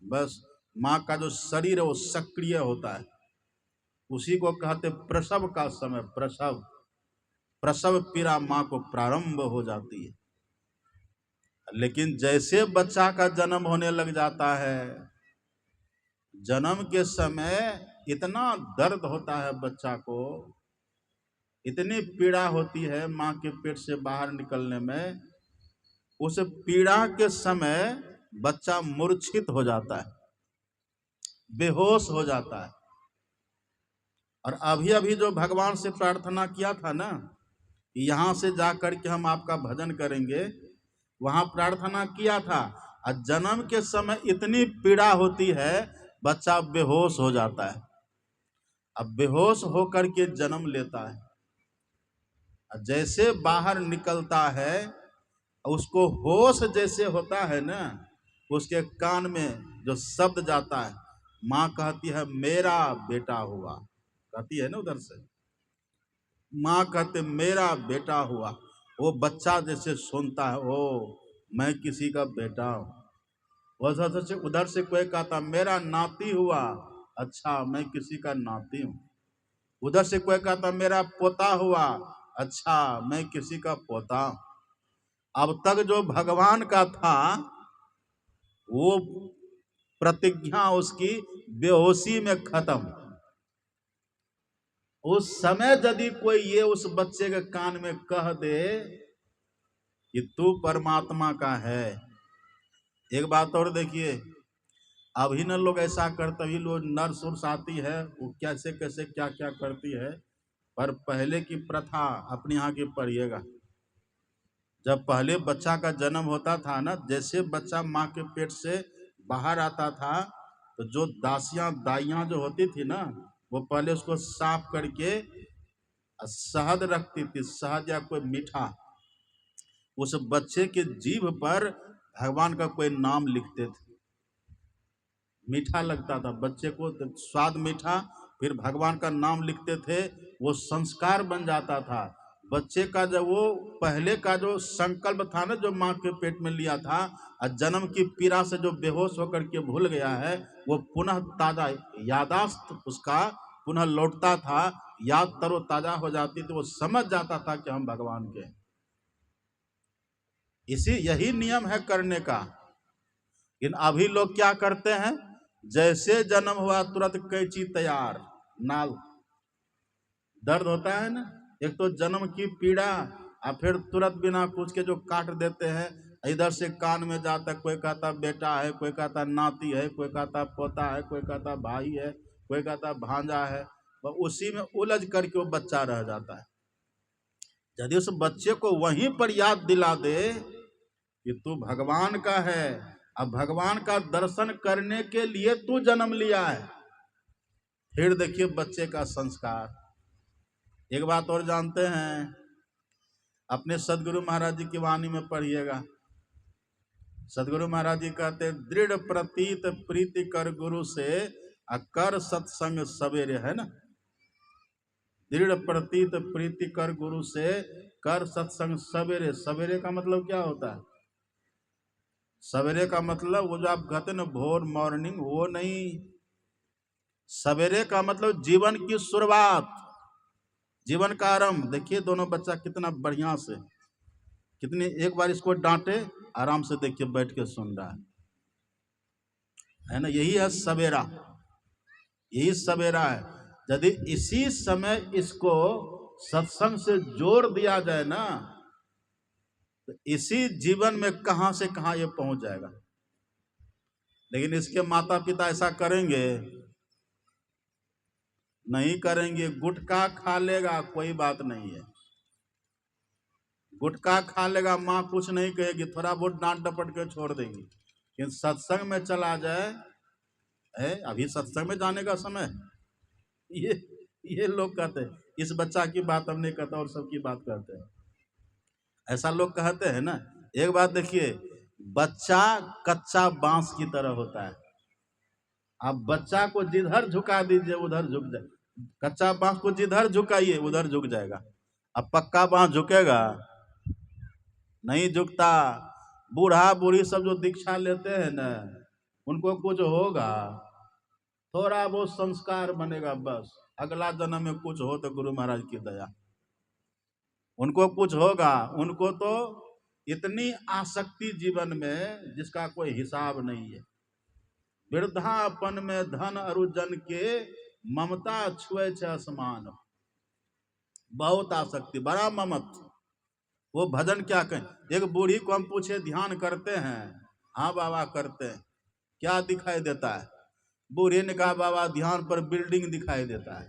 बस माँ का जो शरीर है वो सक्रिय होता है। उसी को कहते प्रसव का समय, प्रसव, प्रसव पीड़ा माँ को प्रारंभ हो जाती है। लेकिन जैसे बच्चा का जन्म होने लग जाता है, जन्म के समय इतना दर्द होता है बच्चा को, इतनी पीड़ा होती है माँ के पेट से बाहर निकलने में। उस पीड़ा के समय बच्चा मूर्छित हो जाता है, बेहोश हो जाता है। और अभी अभी जो भगवान से प्रार्थना किया था ना, यहाँ से जाकर के हम आपका भजन करेंगे, वहां प्रार्थना किया था, और जन्म के समय इतनी पीड़ा होती है, बच्चा बेहोश हो जाता है। अब बेहोश होकर के जन्म लेता है, जैसे बाहर निकलता है, उसको होश जैसे होता है ना, उसके कान में जो शब्द जाता है, माँ कहती है मेरा बेटा हुआ, कहती है ना उधर से, माँ कहते मेरा बेटा हुआ। वो बच्चा जैसे सुनता है, ओ मैं किसी का बेटा हूँ। उधर से कोई कहता मेरा नाती हुआ, अच्छा मैं किसी का नाती हूँ। उधर से कोई कहता मेरा पोता हुआ, अच्छा मैं किसी का पोता हूँ। अब तक जो भगवान का था वो प्रतिज्ञा उसकी बेहोशी में खत्म। उस समय यदि कोई ये उस बच्चे के कान में कह दे कि तू परमात्मा का है। एक बात और देखिए, अभी न लोग ऐसा करते, अभी लोग नर्स उर्स आती है, वो कैसे कैसे क्या क्या करती है। पर पहले की प्रथा अपने यहाँ की पढ़िएगा। जब पहले बच्चा का जन्म होता था ना, जैसे बच्चा माँ के पेट से बाहर आता था, तो जो दासियां दाइयां जो होती थी ना, वो पहले उसको साफ करके शहद रखती थी, शहद या कोई मीठा, उस बच्चे के जीभ पर भगवान का कोई नाम लिखते थे। मीठा लगता था बच्चे को, तो स्वाद मीठा, फिर भगवान का नाम लिखते थे, वो संस्कार बन जाता था बच्चे का। जब वो पहले का जो संकल्प था ना, जो माँ के पेट में लिया था, और जन्म की पीड़ा से जो बेहोश होकर के भूल गया है, वो पुनः ताजा यादाश्त उसका पुनः लौटता था, याद तरोताजा हो जाती, तो वो समझ जाता था कि हम भगवान के। इसी यही नियम है करने का। लेकिन अभी लोग क्या करते हैं, जैसे जन्म हुआ तुरंत कैंची तैयार, नाल, दर्द होता है ना, एक तो जन्म की पीड़ा, और फिर तुरंत बिना कुछ के जो काट देते हैं। इधर से कान में जाता, कोई कहता बेटा है, कोई कहता नाती है, कोई कहता पोता है, कोई कहता भाई है, कोई कहता भांजा है। वह उसी में उलझ करके वो बच्चा रह जाता है। यदि उस बच्चे को वहीं पर याद दिला दे कि तू भगवान का है, अब भगवान का दर्शन करने के लिए तू जन्म लिया है, फिर देखिए बच्चे का संस्कार। एक बात और जानते हैं, अपने सदगुरु महाराज जी की वाणी में पढ़िएगा। सदगुरु महाराज जी कहते दृढ़ प्रतीत प्रीति कर गुरु से, कर सत्संग सवेरे, है ना। दृढ़ प्रतीत प्रीति कर गुरु से, कर सत्संग सवेरे। सवेरे का मतलब क्या होता है? सवेरे का मतलब वो जो आप कहते ना भोर, मॉर्निंग, वो नहीं। सवेरे का मतलब जीवन की शुरुआत, जीवन का आरंभ। देखिए दोनों बच्चा कितना बढ़िया से, कितनी, एक बार इसको डांटे, आराम से देखिए बैठ के सुन रहा है। है ना, यही है सवेरा, यही सवेरा है। यदि इसी समय इसको सत्संग से जोड़ दिया जाए ना, तो इसी जीवन में कहां से कहां ये पहुंच जाएगा। लेकिन इसके माता पिता ऐसा करेंगे? नहीं करेंगे। गुटखा खा लेगा, कोई बात नहीं है, गुटखा खा लेगा, माँ कुछ नहीं कहेगी, थोड़ा बहुत डांट डपट के छोड़ देगी। लेकिन सत्संग में चला जाए, अभी सत्संग में जाने का समय, ये लोग कहते हैं। इस बच्चा की बात हम नहीं कहते और सबकी बात करते हैं, ऐसा लोग कहते हैं ना। एक बात देखिए, बच्चा कच्चा बांस की तरह होता है। आप बच्चा को जिधर झुका दीजिए उधर झुक जाए, कच्चा बांस को जिधर झुकाइए उधर झुक जाएगा। अब पक्का बांस झुकेगा? नहीं झुकता। बूढ़ा बूढ़ी सब जो दीक्षा लेते हैं ना, उनको कुछ होगा, थोड़ा बहुत संस्कार बनेगा, बस अगला जन्म में कुछ हो तो गुरु महाराज की दया, उनको कुछ होगा। उनको तो इतनी आसक्ति जीवन में जिसका कोई हिसाब नहीं है। वृद्धापन में धन अरुजन के ममता छुए छे आसमान, बहुत आसक्ति, बड़ा ममत। वो भजन क्या कहें। एक बूढ़ी को हम पूछे ध्यान करते हैं? हाँ बाबा करते हैं। क्या दिखाई देता है? बूढ़ी ने कहा बाबा ध्यान पर बिल्डिंग दिखाई देता है।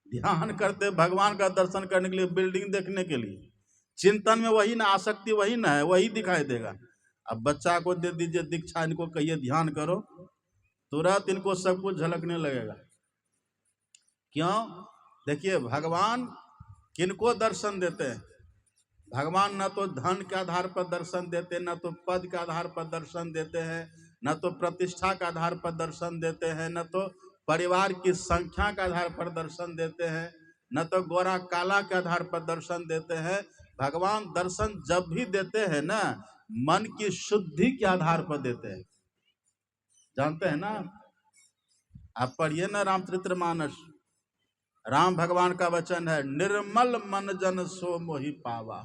ध्यान करते भगवान का दर्शन करने के लिए, बिल्डिंग देखने के लिए? चिंतन में वही ना, आसक्ति वही ना है, वही दिखाई देगा। अब बच्चा को दे दीजिए दीक्षा, इनको कहिए ध्यान करो, तुरंत इनको सब कुछ झलकने लगेगा। क्यों? देखिए भगवान किनको दर्शन देते हैं? भगवान न तो धन के आधार पर दर्शन देते हैं, न तो पद के आधार पर दर्शन देते हैं, न तो प्रतिष्ठा के आधार पर दर्शन देते हैं, न तो परिवार की संख्या के आधार पर दर्शन देते हैं, न तो गोरा काला के आधार पर दर्शन देते हैं। भगवान दर्शन जब भी देते हैं ना, मन की शुद्धि के आधार पर देते हैं। जानते हैं ना, आप पढ़िए ना रामचरितमानस, राम भगवान का वचन है, निर्मल मन जन सो मोहि पावा।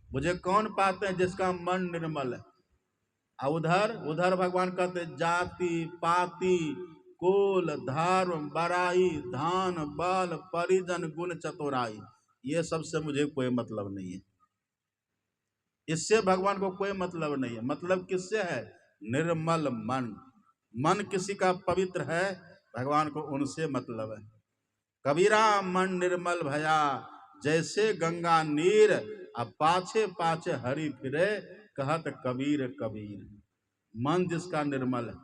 मुझे कौन पाते हैं? जिसका मन निर्मल है। और उधर भगवान कहते जाति पाति कुल धर्म बड़ाई धान बल परिजन गुण चतुराई, ये सबसे मुझे कोई मतलब नहीं है। इससे भगवान को कोई मतलब नहीं है। मतलब किससे है? निर्मल मन। मन किसी का पवित्र है, भगवान को उनसे मतलब है। कबीरा मन निर्मल भया, जैसे गंगा नीर, अब पाछे पाछे हरि फिरे, कहत कबीर कबीर। मन जिसका निर्मल है,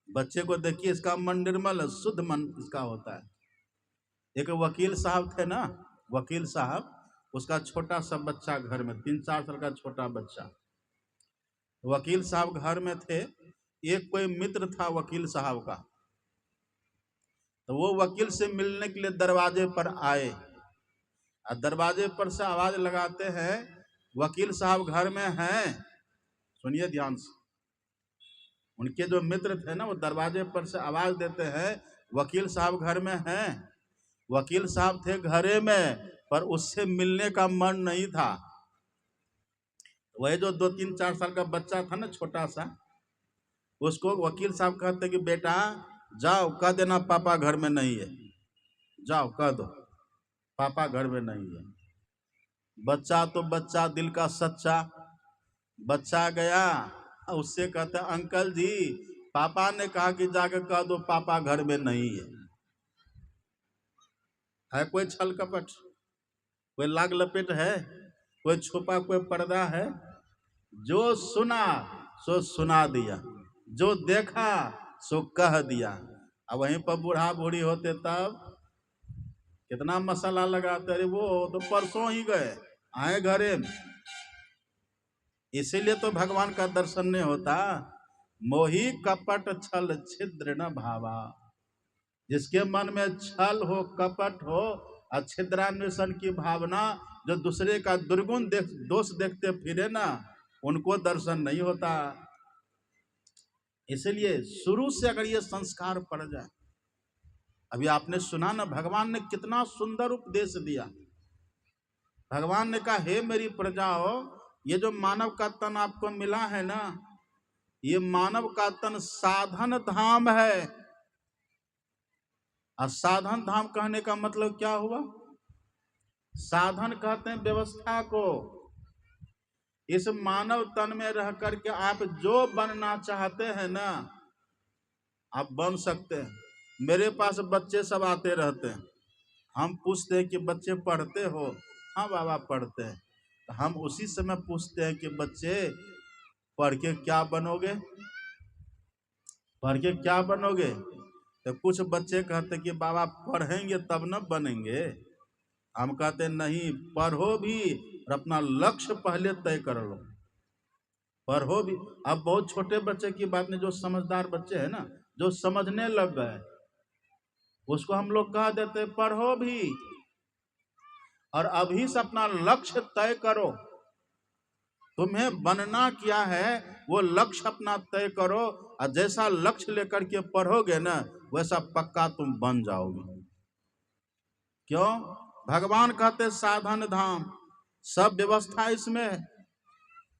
बच्चे को देखिए इसका मन निर्मल है, शुद्ध मन इसका होता है। एक वकील साहब थे ना, वकील साहब, उसका छोटा सा बच्चा घर में, 3-4 साल का छोटा बच्चा, वकील साहब घर में थे। एक कोई मित्र था वकील साहब का, तो वो वकील से मिलने के लिए दरवाजे पर आए, और दरवाजे पर से आवाज लगाते हैं, वकील साहब घर में हैं। सुनिए ध्यान से, उनके जो मित्र थे ना, वो दरवाजे पर से आवाज देते हैं, वकील साहब घर में हैं। वकील साहब थे घरे में, पर उससे मिलने का मन नहीं था। वही जो 2-3-4 साल का बच्चा था ना, छोटा सा, उसको वकील साहब कहते कि बेटा जाओ कह देना पापा घर में नहीं है, जाओ कह दो पापा घर में नहीं है। बच्चा तो बच्चा दिल का सच्चा, बच्चा गया, उससे कहते अंकल जी पापा ने कहा कि जाके कह दो पापा घर में नहीं है। कोई छल कपट, कोई लाग लपेट है, कोई छुपा कोई पर्दा है? जो सुना सो सुना दिया, जो देखा सो कह दिया। अब वहीं पर बूढ़ा बूढ़ी होते तब कितना मसाला लगाते, अरे वो तो परसों ही गए, आए घरे में। इसीलिए तो भगवान का दर्शन नहीं होता। मोही कपट छल छिद्र न भावा, जिसके मन में छल हो कपट हो और छिद्रान्वेषण की भावना, जो दूसरे का दुर्गुण दोष देखते फिरे ना, उनको दर्शन नहीं होता। इसलिए शुरू से अगर ये संस्कार पड़ जाए, अभी आपने सुना ना, भगवान ने कितना सुंदर उपदेश दिया। भगवान ने कहा हे मेरी प्रजा हो, ये जो मानव का तन आपको मिला है ना, ये मानव का तन साधन धाम है। और साधन धाम कहने का मतलब क्या हुआ? साधन कहते हैं व्यवस्था को। इस मानव तन में रह करके आप जो बनना चाहते हैं ना, आप बन सकते हैं। मेरे पास बच्चे सब आते रहते हैं, हम पूछते हैं कि बच्चे पढ़ते हो? हाँ बाबा पढ़ते हैं। तो हम उसी समय पूछते हैं कि बच्चे पढ़ के क्या बनोगे? पढ़ के क्या बनोगे? तो कुछ बच्चे कहते कि बाबा पढ़ेंगे तब न बनेंगे। हम कहते नहीं, पढ़ो भी और अपना लक्ष्य पहले तय कर लो। पढ़ो भी। अब बहुत छोटे बच्चे की बात नहीं, जो समझदार बच्चे हैं ना, जो समझने लग गए, उसको हम लोग कह देते पढ़ो भी और अभी से अपना लक्ष्य तय करो। तुम्हें बनना क्या है वो लक्ष्य अपना तय करो, और जैसा लक्ष्य लेकर के पढ़ोगे ना वैसा पक्का तुम बन जाओगे। क्यों? भगवान कहते साधन धाम, सब व्यवस्था इसमें है।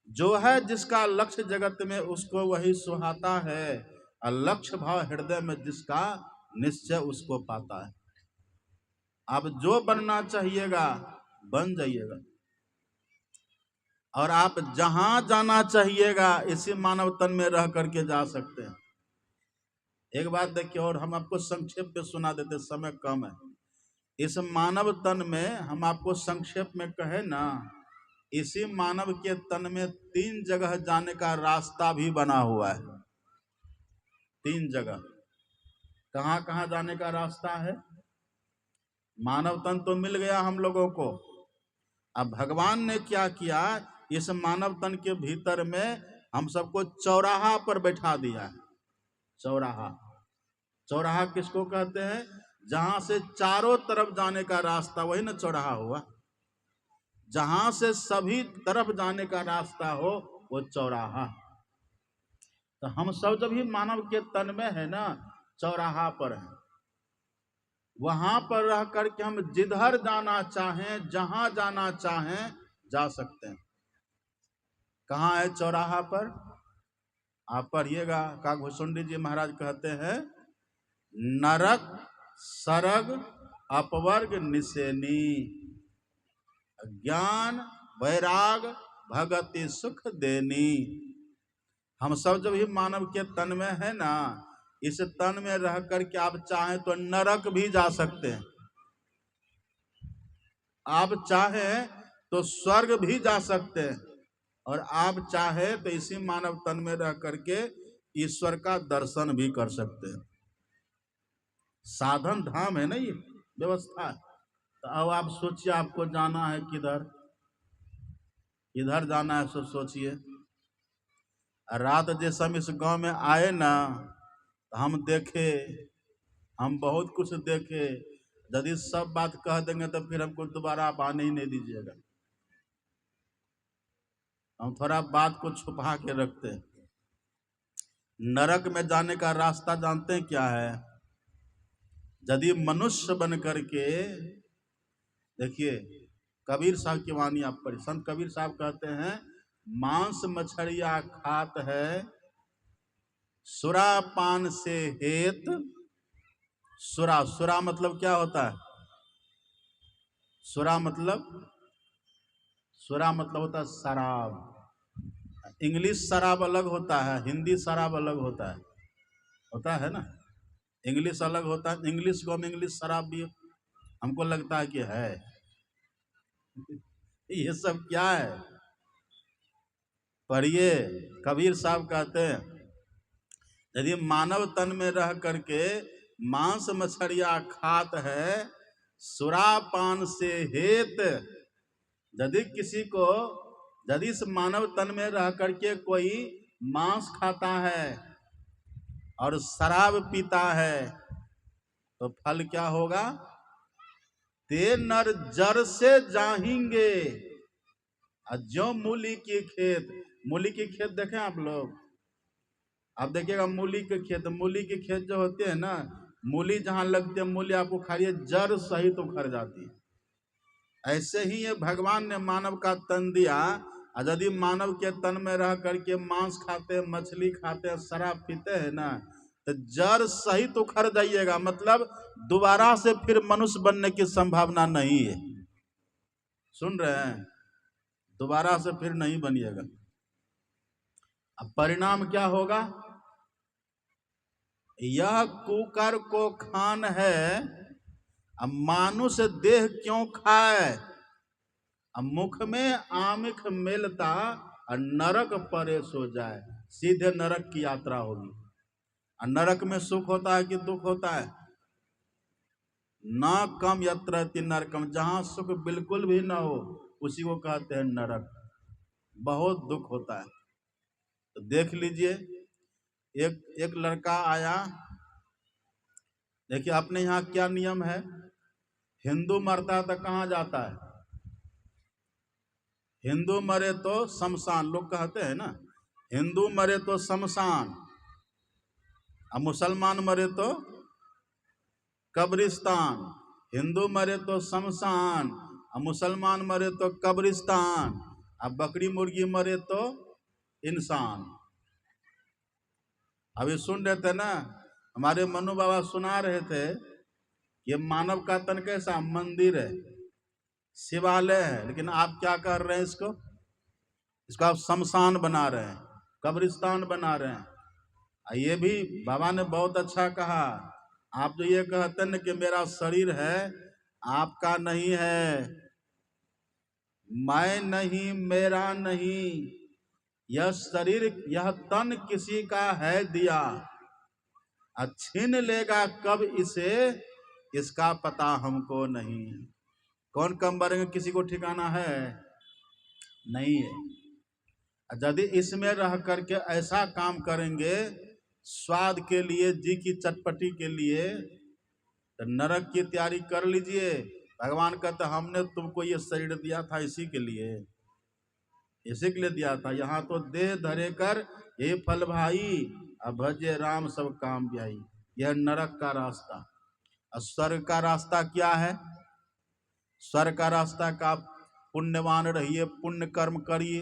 जो है जिसका लक्ष्य जगत में उसको वही सुहाता है, और लक्ष्य भाव हृदय में जिसका निश्चय उसको पाता है। आप जो बनना चाहिएगा बन जाइएगा, और आप जहां जाना चाहिएगा इसी मानव तन में रह करके जा सकते हैं। एक बात देखिए, और हम आपको संक्षेप में सुना देते, समय कम है। इस मानव तन में हम आपको संक्षेप में कहे ना, इसी मानव के तन में 3 जगह जाने का रास्ता भी बना हुआ है। 3 जगह। कहाँ कहाँ जाने का रास्ता है? मानव तन तो मिल गया हम लोगों को, अब भगवान ने क्या किया, इस मानव तन के भीतर में हम सबको चौराहा पर बैठा दिया है। चौराहा। चौराहा किसको कहते हैं? जहां से चारों तरफ जाने का रास्ता, वही ना चौराहा हुआ। जहां से सभी तरफ जाने का रास्ता हो वो चौराहा। तो हम सब जब ही मानव के तन में है ना, चौराहा पर है। वहां पर रह करके हम जिधर जाना चाहें, जहां जाना चाहें जा सकते हैं। कहाँ है चौराहा पर? आप पढ़िएगा। काकभूषुंडी जी महाराज कहते हैं, नरक सरग अपवर्ग निसेनी, ज्ञान वैराग भगति सुख देनी। हम सब जब ही मानव के तन में है ना, इस तन में रह करके आप चाहें तो नरक भी जा सकते हैं, आप चाहें तो स्वर्ग भी जा सकते हैं, और आप चाहे तो इसी मानव तन में रह करके ईश्वर का दर्शन भी कर सकते हैं। साधन धाम है ना ये व्यवस्था। तो अब आप सोचिए आपको जाना है किधर, किधर जाना है सब सोचिए। रात जैसे हम इस गांव में आए ना, तो हम देखे, हम बहुत कुछ देखे। यदि सब बात कह देंगे तो फिर हमको दोबारा आप आने ही नहीं दीजिएगा। हम थोड़ा बात को छुपा के रखते हैं। नरक में जाने का रास्ता जानते हैं क्या है? यदि मनुष्य बन करके, देखिए कबीर साहब की वाणी आप पढ़िए। संत कबीर साहब कहते हैं, मांस मछलिया खात है सुरा पान से हेत। सुरा, सुरा मतलब क्या होता है? सुरा मतलब होता है शराब। इंग्लिश शराब अलग होता है, हिंदी शराब अलग होता है ना। इंग्लिश अलग होता है, इंग्लिश को हम इंग्लिश शराब भी हमको लगता है कि है। ये सब क्या है? पढ़िए। कबीर साहब कहते हैं, यदि मानव तन में रह करके मांस मछलिया खात है सुरापान से हेत, यदि किसी को, यदि इस मानव तन में रह करके कोई मांस खाता है और शराब पीता है तो फल क्या होगा? ते नर जर से जाहेंगे। जो मूली की खेत, मूली की खेत देखें आप लोग, आप देखिएगा मूली के खेत, मूली की खेत जो होती है ना, मूली जहां लगती है, मूली आपको खाइए जड़ सहित तो उखड़ जाती है। ऐसे ही ये भगवान ने मानव का तन दिया, और यदि मानव के तन में रह करके मांस खाते हैं, मछली खाते हैं, शराब पीते हैं ना, तो जड़ सहित उखड़ जाइएगा, मतलब दोबारा से फिर मनुष्य बनने की संभावना नहीं है। सुन रहे हैं? दोबारा से फिर नहीं बनिएगा। अब परिणाम क्या होगा? यह कुकर को खान है, अब मानुष देह क्यों खाए, अब मुख में आमिख मेलता और नरक परे सो जाए। सीधे नरक की यात्रा होगी। और नरक में सुख होता है कि दुख होता है? न कम यत्रति नरकम, जहां सुख बिल्कुल भी ना हो उसी को कहते हैं नरक। बहुत दुख होता है। तो देख लीजिए, एक लड़का आया। देखिए अपने यहाँ क्या नियम है, हिंदू मरता है तो कहाँ जाता है? हिंदू मरे तो शमशान, लोग कहते हैं ना, हिंदू मरे तो शमशान, और मुसलमान मरे तो कब्रिस्तान। हिंदू मरे तो शमशान, और मुसलमान मरे तो कब्रिस्तान, और बकरी मुर्गी मरे तो इंसान। अभी सुन रहे थे ना, हमारे मनु बाबा सुना रहे थे, ये मानव का तन कैसा मंदिर है, शिवालय है, लेकिन आप क्या कर रहे हैं? इसको आप शमशान बना रहे हैं, कब्रिस्तान बना रहे हैं। ये भी बाबा ने बहुत अच्छा कहा। आप जो ये कहते हैं कि मेरा शरीर है, आपका नहीं है, मैं नहीं, मेरा नहीं, यह शरीर, यह तन किसी का है दिया, छीन लेगा कब इसे, इसका पता हमको नहीं। कौन कम मरेंगे किसी को ठिकाना है? नहीं है। यदि इसमें रह करके ऐसा काम करेंगे स्वाद के लिए, जी की चटपटी के लिए, तो नरक की तैयारी कर लीजिए। भगवान कहते हमने तुमको ये शरीर दिया था इसी के लिए, इसी के लिए दिया था। यहाँ तो देह धरे कर हे फल भाई, अब भजे राम सब काम ब्याई। यह नरक का रास्ता। और स्वर्ग का रास्ता क्या है? स्वर्ग का रास्ता का पुण्यवान रहिए, पुण्य कर्म करिए,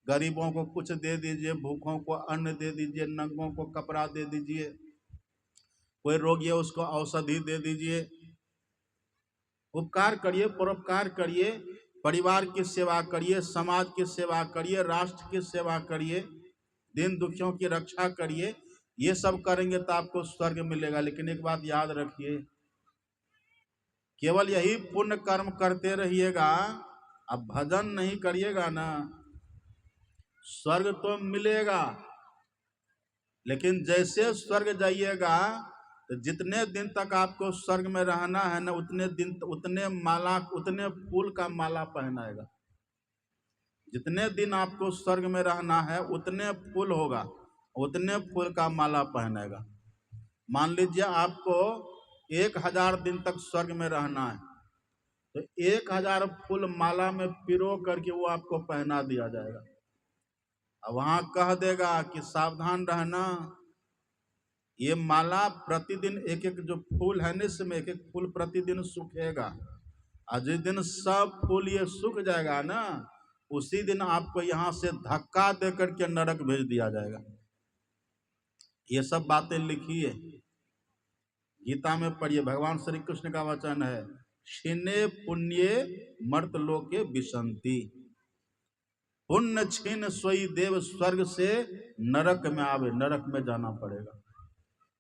गरीबों को कुछ दे दीजिए, भूखों को अन्न दे दीजिए, नंगों को कपड़ा दे दीजिए, कोई रोगी है उसको औषधि दे दीजिए, उपकार करिए, परोपकार करिए, परिवार की सेवा करिए, समाज की सेवा करिए, राष्ट्र की सेवा करिए, दीन दुखियों की रक्षा करिए। ये सब करेंगे तो आपको स्वर्ग मिलेगा। लेकिन एक बात याद रखिए, केवल यही पुण्य कर्म करते रहिएगा, अब भजन नहीं करिएगा ना, स्वर्ग तो मिलेगा, लेकिन जैसे स्वर्ग जाइएगा तो जितने दिन तक आपको स्वर्ग में रहना है ना, उतने दिन उतने माला, उतने फूल का माला पहनाएगा। जितने दिन आपको स्वर्ग में रहना है उतने फूल होगा, उतने फूल का माला पहनेगा। मान लीजिए आपको 1000 दिन तक स्वर्ग में रहना है, तो 1000 फूल माला में पिरो करके वो आपको पहना दिया जाएगा। अब वहां कह देगा कि सावधान रहना, ये माला प्रतिदिन एक एक जो फूल है ना, इसमें एक एक फूल प्रतिदिन सूखेगा, और जिस दिन सब फूल ये सूख जाएगा ना, उसी दिन आपको यहाँ से धक्का दे करके नरक भेज दिया जाएगा। ये सब बातें लिखिए, गीता में पढ़िए, भगवान श्री कृष्ण का वचन है, क्षीणे पुण्ये मर्त लोके विशंति। पुण्य छीन सोई देव, स्वर्ग से नरक में आवे, नरक में जाना पड़ेगा।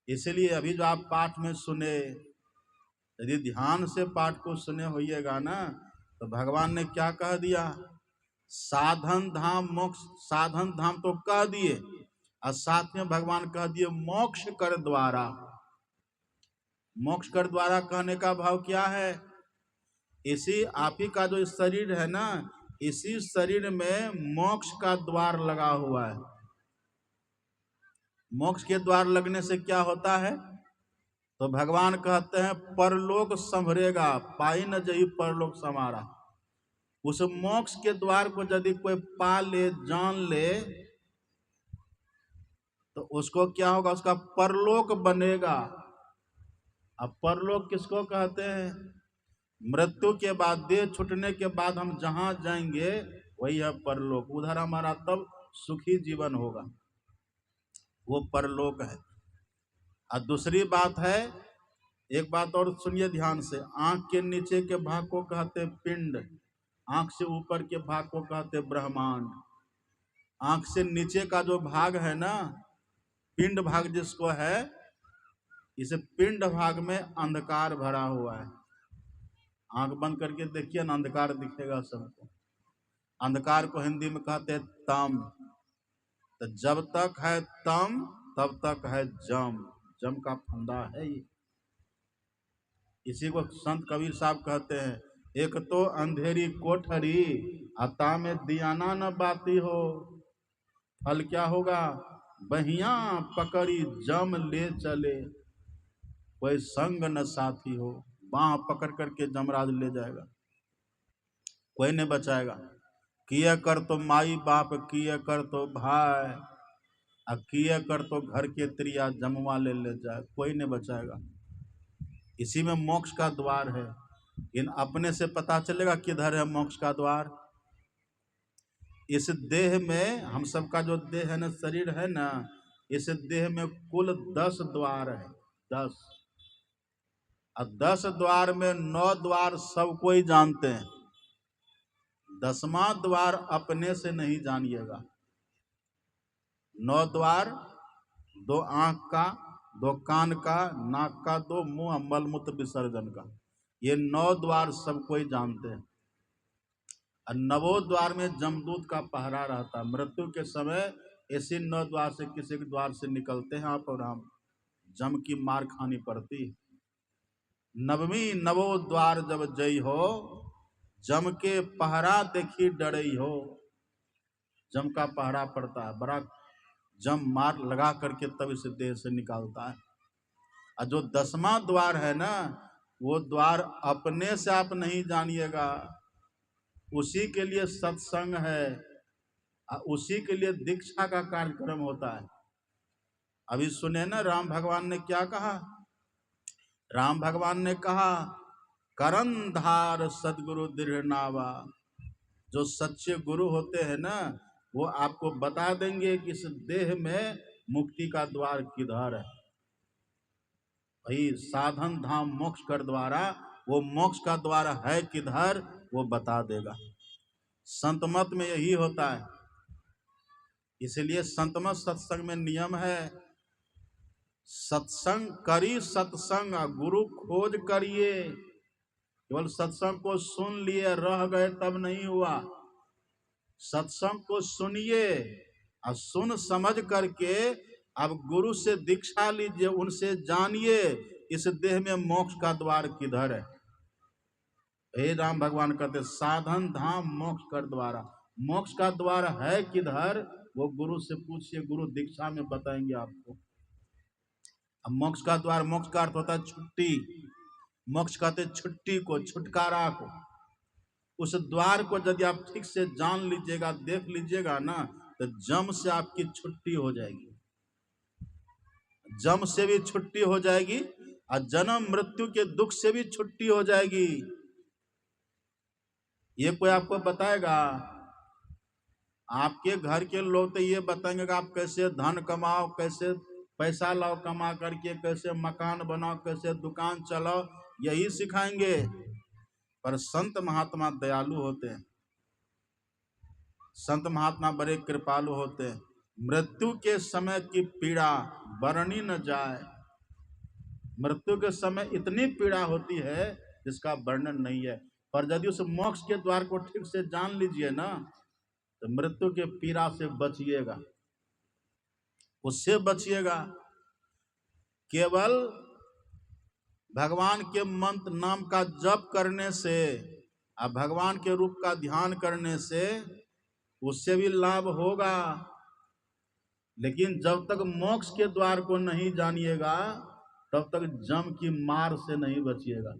इसलिए अभी जो आप पाठ में सुने, यदि ध्यान से पाठ को सुने होइएगा ना, तो भगवान ने क्या कह दिया? साधन धाम मोक्ष, साधन धाम तो कह दिए, और साथ में भगवान कह दिए मोक्ष कर द्वारा। मोक्ष कर द्वारा कहने का भाव क्या है? इसी आप ही का जो शरीर है ना, इसी शरीर में मोक्ष का द्वार लगा हुआ है। मोक्ष के द्वार लगने से क्या होता है? तो भगवान कहते हैं परलोक संभरेगा, पाई न जही परलोक समारा। उस मोक्ष के द्वार को यदि कोई पा ले, जान ले, तो उसको क्या होगा? उसका परलोक बनेगा। अब परलोक किसको कहते हैं? मृत्यु के बाद, देह छूटने के बाद हम जहां जाएंगे वही है परलोक। उधर हमारा तब सुखी जीवन होगा, वो परलोक है। और दूसरी बात है, एक बात और सुनिए ध्यान से, आंख के नीचे के भाग को कहते पिंड, आंख से ऊपर के भाग को कहते ब्रह्मांड। आंख से नीचे का जो भाग है ना, पिंड भाग जिसको है, इस पिंड भाग में अंधकार भरा हुआ है। आंख बंद करके देखिए ना, अंधकार दिखेगा सबको। अंधकार को हिंदी में कहते हैं तम। तो जब तक है तम तब तक है जम, जम का फंदा है ये। इसी को संत कबीर साहब कहते हैं, एक तो अंधेरी कोठरी अता में दियाना न बाती हो, फल क्या होगा, बहिया पकड़ी जम ले चले, कोई संग न साथी हो। बाह पकड़ करके जमराज ले जाएगा, कोई नहीं बचाएगा। किया कर तो माई बाप, किया कर तो भाई, अब किया कर तो घर के त्रिया जमवा ले जाए, कोई नहीं बचाएगा। इसी में मोक्ष का द्वार है। इन अपने से पता चलेगा किधर है मोक्ष का द्वार। इस देह में, हम सबका जो देह है ना, शरीर है ना, इस देह में कुल 10 द्वार है, 10। और 10 द्वार में 9 द्वार सब कोई जानते हैं, 10वां द्वार अपने से नहीं जानिएगा। 9 द्वार, 2 आंख का, 2 कान का, नाक का, 2 मुंह मलमूत्र विसर्जन का, ये 9 द्वार सब कोई जानते हैं। और 9 द्वार में जमदूत का पहरा रहता है। मृत्यु के समय ऐसे 9 द्वार से किसी के द्वार से निकलते हैं आप और हम, जम की मार खानी पड़ती। 9वीं 9 द्वार जब जई हो, जम के पहरा देखी डरई हो। जम का पहरा पड़ता है, बड़ा जम मार लगा करके तब इस देह से निकालता है। और जो 10वां द्वार है ना, वो द्वार अपने से आप नहीं जानिएगा, उसी के लिए सत्संग है, उसी के लिए दीक्षा का कार्यक्रम होता है। अभी सुने ना, राम भगवान ने क्या कहा, राम भगवान ने कहा करन धार सदगुरु दृढ़ नावा। जो सच्चे गुरु होते हैं ना, वो आपको बता देंगे कि इस देह में मुक्ति का द्वार किधर है। भाई साधन धाम मोक्ष कर द्वारा, वो मोक्ष का द्वार है किधर, वो बता देगा। संत मत में यही होता है। इसलिए संत मत सत्संग में नियम है, सत्संग करी सत्संग, गुरु खोज करिए। केवल सत्संग को सुन लिए रह गए तब नहीं हुआ। सत्संग को सुनिए और सुन समझ करके अब गुरु से दीक्षा लीजिए, उनसे जानिए इस देह में मोक्ष का द्वार किधर है। हे राम भगवान कहते साधन धाम मोक्ष कर द्वारा, मोक्ष का द्वार है किधर, वो गुरु से पूछिए, गुरु दीक्षा में बताएंगे आपको। अब मोक्ष का द्वार, मोक्ष का अर्थ होता है छुट्टी। मोक्ष कहते छुट्टी को, छुटकारा को। उस द्वार को यदि आप ठीक से जान लीजिएगा, देख लीजिएगा ना, तो जम से आपकी छुट्टी हो जाएगी, जम से भी छुट्टी हो जाएगी और जन्म मृत्यु के दुख से भी छुट्टी हो जाएगी। ये कोई आपको बताएगा? आपके घर के लोग तो ये बताएंगे कि आप कैसे धन कमाओ, कैसे पैसा लाओ कमा करके, कैसे मकान बनाओ, कैसे दुकान चलाओ, यही सिखाएंगे। पर संत महात्मा दयालु होते हैं, संत महात्मा बड़े कृपालु होते हैं। मृत्यु के समय की पीड़ा बरनी न जाए। मृत्यु के समय इतनी पीड़ा होती है जिसका वर्णन नहीं है। पर यदि उस मोक्ष के द्वार को ठीक से जान लीजिए ना, तो मृत्यु के पीड़ा से बचिएगा, उससे बचिएगा। केवल भगवान के मंत्र नाम का जप करने से और भगवान के रूप का ध्यान करने से उससे भी लाभ होगा। लेकिन जब तक मोक्ष के द्वार को नहीं जानिएगा, तब तक जम की मार से नहीं बचिएगा।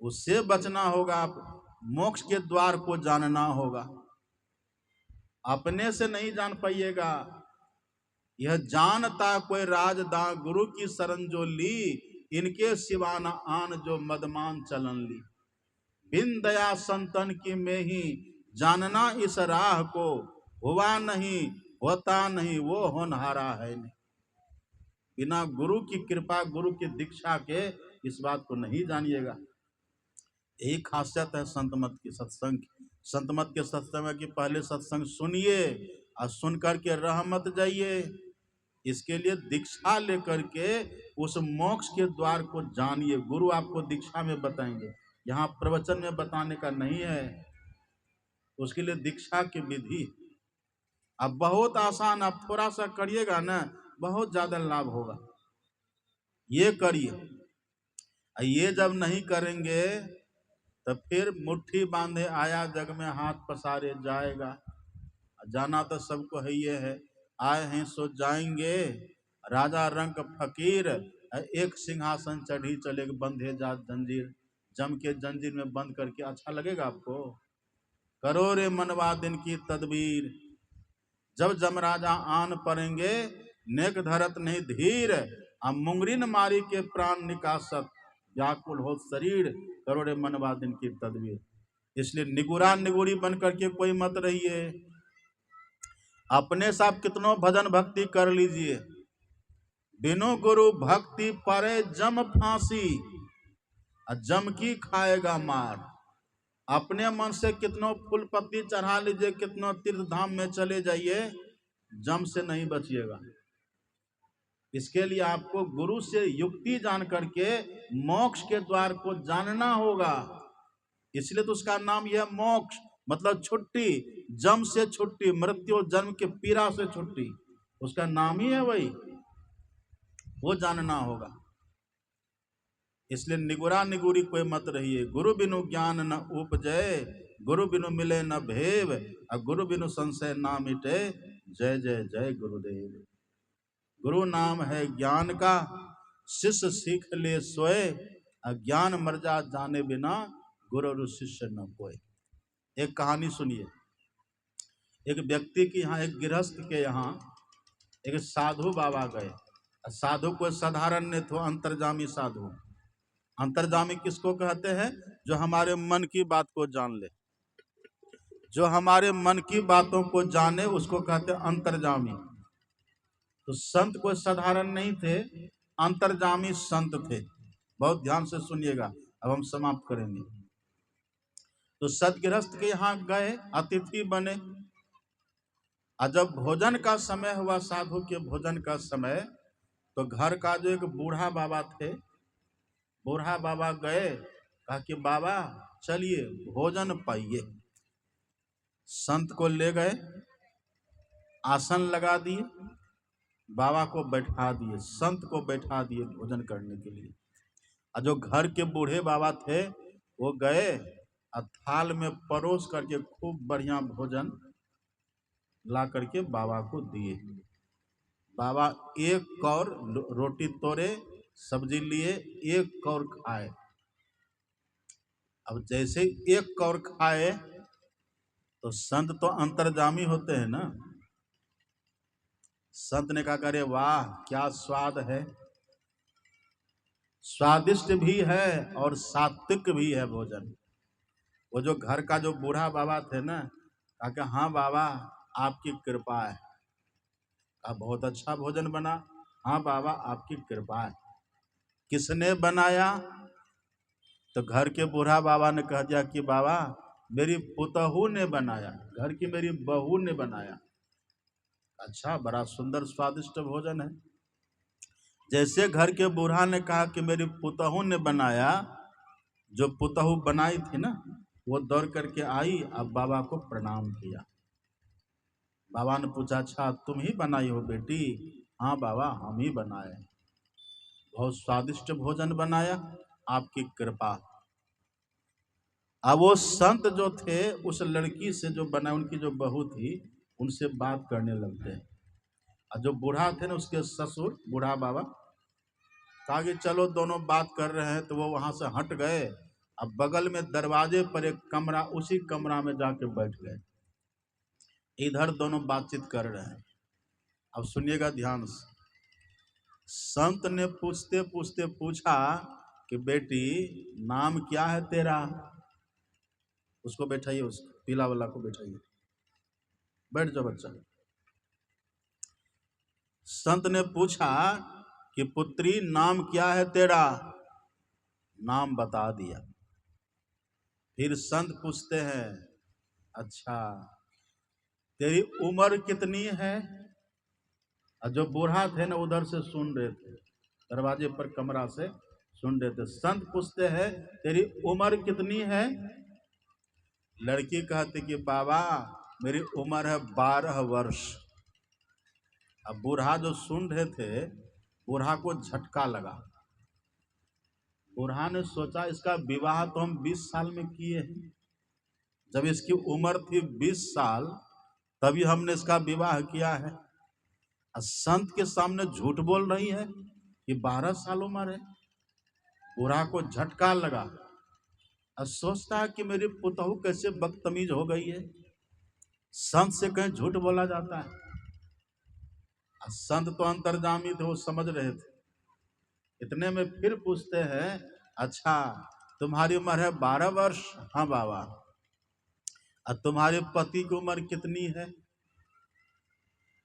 उससे बचना होगा, आप मोक्ष के द्वार को जानना होगा। अपने से नहीं जान पाइएगा। यह जानता कोई राजदा, गुरु की शरण जो ली, इनके सिवाना आन जो मदमान चलन ली। बिन दया संतन की में ही, जानना इस राह को, हुआ नहीं होता नहीं वो होनहारा है नहीं। बिना गुरु की कृपा, गुरु की दीक्षा के इस बात को नहीं जानिएगा। यही खासियत है संत मत की, सत्संग की। संत मत के सत्संग में कि पहले सत्संग सुनिए और सुन करके रह मत जाइए। इसके लिए दीक्षा लेकर के उस मोक्ष के द्वार को जानिए। गुरु आपको दीक्षा में बताएंगे, यहाँ प्रवचन में बताने का नहीं है। उसके लिए दीक्षा की विधि अब बहुत आसान, आप थोड़ा सा करिएगा ना, बहुत ज्यादा लाभ होगा। ये करिए, ये जब नहीं करेंगे तो फिर मुट्ठी बांधे आया जग में हाथ पसारे जाएगा। जाना तो सबको है, ये है आए हैं सो जाएंगे, राजा रंग फकीर, एक सिंहासन चढ़ी चले बंधे जा जंजीर। जम के जंजीर में बंद करके अच्छा लगेगा आपको? करो रे मनवा दिन की तदबीर, जब जमराजा आन पड़ेंगे, नेक धरत नहीं धीर, हम मुंगरीन मारी के प्राण निकासत, व्याकुल हो शरीर, करो रे मनवा दिन की तदबीर। इसलिए निगुरा निगुरी बन करके कोई मत रहिए। अपने साथ कितनों भजन भक्ति कर लीजिए, बिनु गुरु भक्ति परे जम फांसी, जम की खाएगा मार। अपने मन से कितनों फूल पत्ती चढ़ा लीजिए, कितनों तीर्थ धाम में चले जाइए, जम से नहीं बचिएगा। इसके लिए आपको गुरु से युक्ति जान करके मोक्ष के द्वार को जानना होगा। इसलिए तो उसका नाम यह मोक्ष, मतलब छुट्टी, जम से छुट्टी, मृत्यु जन्म के पीड़ा से छुट्टी, उसका नाम ही है वही, वो जानना होगा। इसलिए निगुरा निगुरी कोई मत रहिए। गुरु बिनु ज्ञान न उपजय, गुरु बिनु मिले न भेव, और गुरु बिनु संशय ना मिटे, जय जय जय गुरुदेव। गुरु नाम है ज्ञान का, शिष्य सीख ले सोए, अज्ञान मर जा जाने बिना, गुरु शिष्य न कोई। एक कहानी सुनिए। एक व्यक्ति के यहाँ, एक गृहस्थ के यहाँ एक साधु बाबा गए। साधु कोई साधारण नहीं थे, अंतर्जामी साधु। अंतर्जामी किसको कहते हैं? जो हमारे मन की बात को जान ले, जो हमारे मन की बातों को जाने, उसको कहते हैं अंतर्जामी। तो संत कोई साधारण नहीं थे, अंतर्जामी संत थे। बहुत ध्यान से सुनिएगा, अब हम समाप्त करेंगे। तो सतगृहस्थ के यहाँ गए, अतिथि बने, और जब भोजन का समय हुआ, साधु के भोजन का समय, तो घर का जो एक बूढ़ा बाबा थे, बूढ़ा बाबा गए, कहा कि बाबा चलिए भोजन पाइए। संत को ले गए, आसन लगा दिए, बाबा को बैठा दिए, संत को बैठा दिए भोजन करने के लिए। और जो घर के बूढ़े बाबा थे वो गए और थाल में परोस करके खूब बढ़िया भोजन ला करके बाबा को दिए। बाबा एक कौर रोटी तोड़े, सब्जी लिए, एक कौर खाए। अब जैसे एक कौर खाए तो संत तो अंतर्जामी होते हैं ना, संत ने कहा करे वाह क्या स्वाद है, स्वादिष्ट भी है और सात्विक भी है भोजन। वो जो घर का जो बूढ़ा बाबा थे ना, कहा कि हाँ बाबा आपकी कृपा है। कहा बहुत अच्छा भोजन बना। हाँ बाबा आपकी कृपा है। किसने बनाया? तो घर के बूढ़ा बाबा ने कह दिया कि बाबा मेरी पुतहू ने बनाया, घर की मेरी बहू ने बनाया। अच्छा बड़ा सुंदर स्वादिष्ट भोजन है। जैसे घर के बूढ़ा ने कहा कि मेरी पुतहू ने बनाया, जो पुतहू बनाई थी ना, वो दौड़ करके आई, अब बाबा को प्रणाम किया। बाबा ने पूछा अच्छा तुम ही बनाई हो बेटी? हाँ बाबा हम ही बनाए, बहुत स्वादिष्ट भोजन बनाया, आपकी कृपा। अब वो संत जो थे उस लड़की से जो बना, उनकी जो बहू थी, उनसे बात करने लगते हैं। और जो बूढ़ा थे ना, उसके ससुर बूढ़ा बाबा, कहा कि चलो दोनों बात कर रहे हैं, तो वो वहां से हट गए। अब बगल में दरवाजे पर एक कमरा, उसी कमरा में जाके बैठ गए। इधर दोनों बातचीत कर रहे हैं। अब सुनिएगा ध्यान से। संत ने पूछते पूछते पूछा कि बेटी नाम क्या है तेरा? उसको बैठाइए, उस पीला वाला को बैठाइए, बैठ जाओ बच्चा। संत ने पूछा कि पुत्री नाम क्या है तेरा? नाम बता दिया। फिर संत पूछते हैं, अच्छा तेरी उम्र कितनी है? और जो बूढ़ा थे ना उधर से सुन रहे थे, दरवाजे पर कमरा से सुन रहे थे। संत पूछते हैं तेरी उम्र कितनी है? लड़की कहती कि बाबा मेरी उम्र है 12 वर्ष। अब बूढ़ा जो सुन रहे थे, बूढ़ा को झटका लगा। बूढ़ा ने सोचा इसका विवाह तो हम 20 साल में किए हैं, जब इसकी उम्र थी 20 साल तभी हमने इसका विवाह किया है। संत के सामने झूठ बोल रही है कि 12 साल उम्र है। बूढ़ा को झटका लगा और सोचता है कि मेरी पुतहू कैसे बदतमीज हो गई है, संत से कहीं झूठ बोला जाता है। संत तो अंतर्जामी थे, वो समझ रहे थे। इतने में फिर पूछते हैं, अच्छा तुम्हारी उम्र है 12 वर्ष? हाँ बाबा। और तुम्हारे पति की उम्र कितनी है?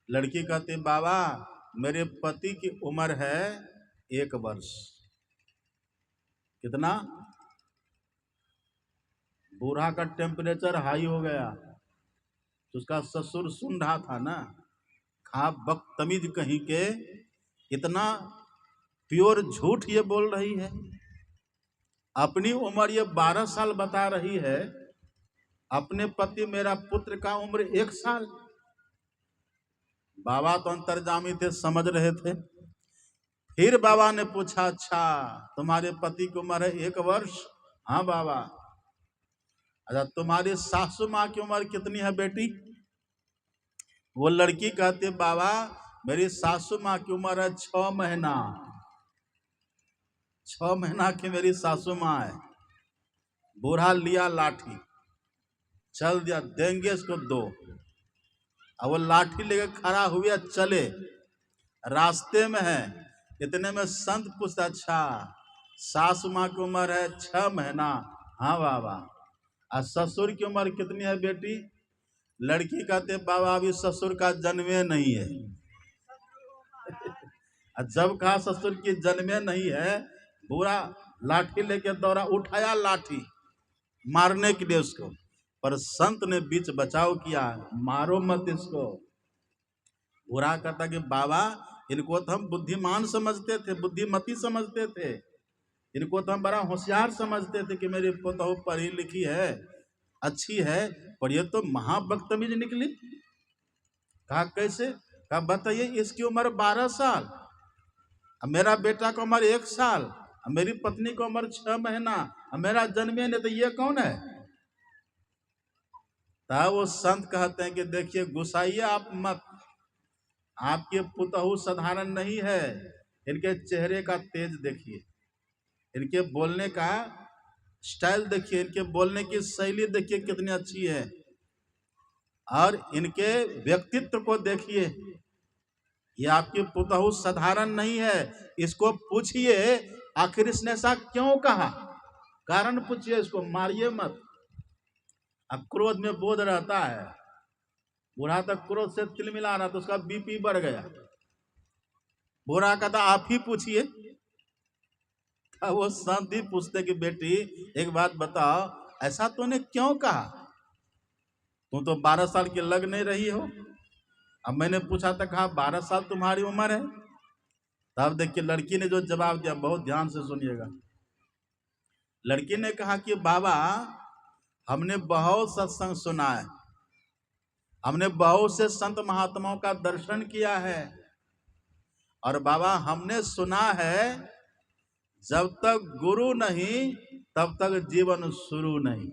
लड़की कहती बाबा मेरे पति की उम्र है 1 वर्ष। कितना? बूढ़ा का टेम्परेचर हाई हो गया। तो उसका ससुर सुन रहा था ना, खा बदतमीज कहीं के, इतना प्योर झूठ ये बोल रही है। अपनी उम्र ये 12 साल बता रही है, अपने पति मेरा पुत्र का उम्र 1 साल। बाबा तो अंतर्जामी थे, समझ रहे थे। फिर बाबा ने पूछा, अच्छा तुम्हारे पति की उम्र है 1 वर्ष? हाँ बाबा। अच्छा तुम्हारी सासू माँ की उम्र कितनी है बेटी? वो लड़की कहती बाबा मेरी सासू माँ की उम्र है 6 महीना। 6 महीना की मेरी सासू माँ है। बूढ़ा लिया लाठी, चल दिया, देंगे इसको 2। अब वो लाठी लेकर खड़ा हुए, चले, रास्ते में है। इतने में संत पूछता, अच्छा सासू माँ की उम्र है 6 महीना? हाँ बाबा। और ससुर की उम्र कितनी है बेटी? लड़की कहते बाबा अभी ससुर का जन्मे नहीं है। जब कहा ससुर की जन्मे नहीं है, बुरा लाठी लेके दौड़ा, उठाया लाठी मारने के लिए उसको, पर संत ने बीच बचाव किया, मारो मत इसको। बुरा कहता कि बाबा इनको तो हम बुद्धिमान समझते थे, बुद्धिमती समझते थे, इनको तो हम बड़ा होशियार समझते थे कि मेरी पुतहू पढ़ी लिखी है, अच्छी है, पर ये तो महाबदतमीज निकली। कहा कैसे? कहा बताइए इसकी उम्र 12 साल, मेरा बेटा का उम्र 1 साल, मेरी पत्नी की उम्र 6 महीना, मेरा जन्मे नहीं, तो ये कौन है? तब वो संत कहते हैं कि देखिए गुस्साइए आप मत, आपके पुतहू साधारण नहीं है, इनके चेहरे का तेज देखिए, इनके बोलने का स्टाइल देखिए, इनके बोलने की शैली देखिए कितनी अच्छी है, और इनके व्यक्तित्व को देखिए, ये आपकी पुतहू साधारण नहीं है। इसको पूछिए आखिर इसने ऐसा क्यों कहा, कारण पूछिए इसको, मारिए मत। अब क्रोध में बोध रहता है, बूढ़ा तक क्रोध से तिलमिला रहा, तो उसका बीपी बढ़ गया। बूढ़ा कहता आप ही पूछिए। वो संत ही पूछते कि बेटी एक बात बताओ, ऐसा तूने क्यों कहा? तू तो 12 साल की लग नहीं रही हो। अब मैंने पूछा था, कहा 12 साल तुम्हारी उम्र है। तब देखिए लड़की ने जो जवाब दिया, बहुत ध्यान से सुनिएगा। लड़की ने कहा कि बाबा हमने बहुत सत्संग सुना है, हमने बहुत से संत महात्माओं का दर्शन किया है, और बाबा हमने सुना है जब तक गुरु नहीं तब तक जीवन शुरू नहीं।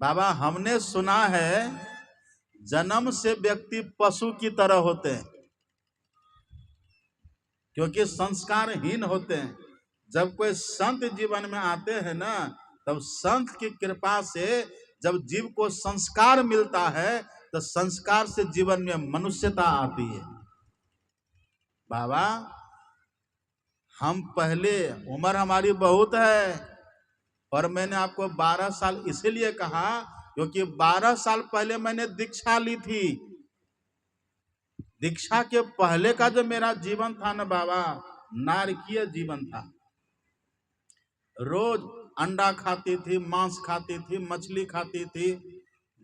बाबा हमने सुना है जन्म से व्यक्ति पशु की तरह होते हैं, क्योंकि संस्कारहीन होते हैं। जब कोई संत जीवन में आते हैं ना, तब संत की कृपा से जब जीव को संस्कार मिलता है, तो संस्कार से जीवन में मनुष्यता आती है। बाबा हम पहले, उम्र हमारी बहुत है, और मैंने आपको 12 साल इसीलिए कहा क्योंकि 12 साल पहले मैंने दीक्षा ली थी। दीक्षा के पहले का जो मेरा जीवन था ना बाबा, नारकीय जीवन था। रोज अंडा खाती थी, मांस खाती थी, मछली खाती थी,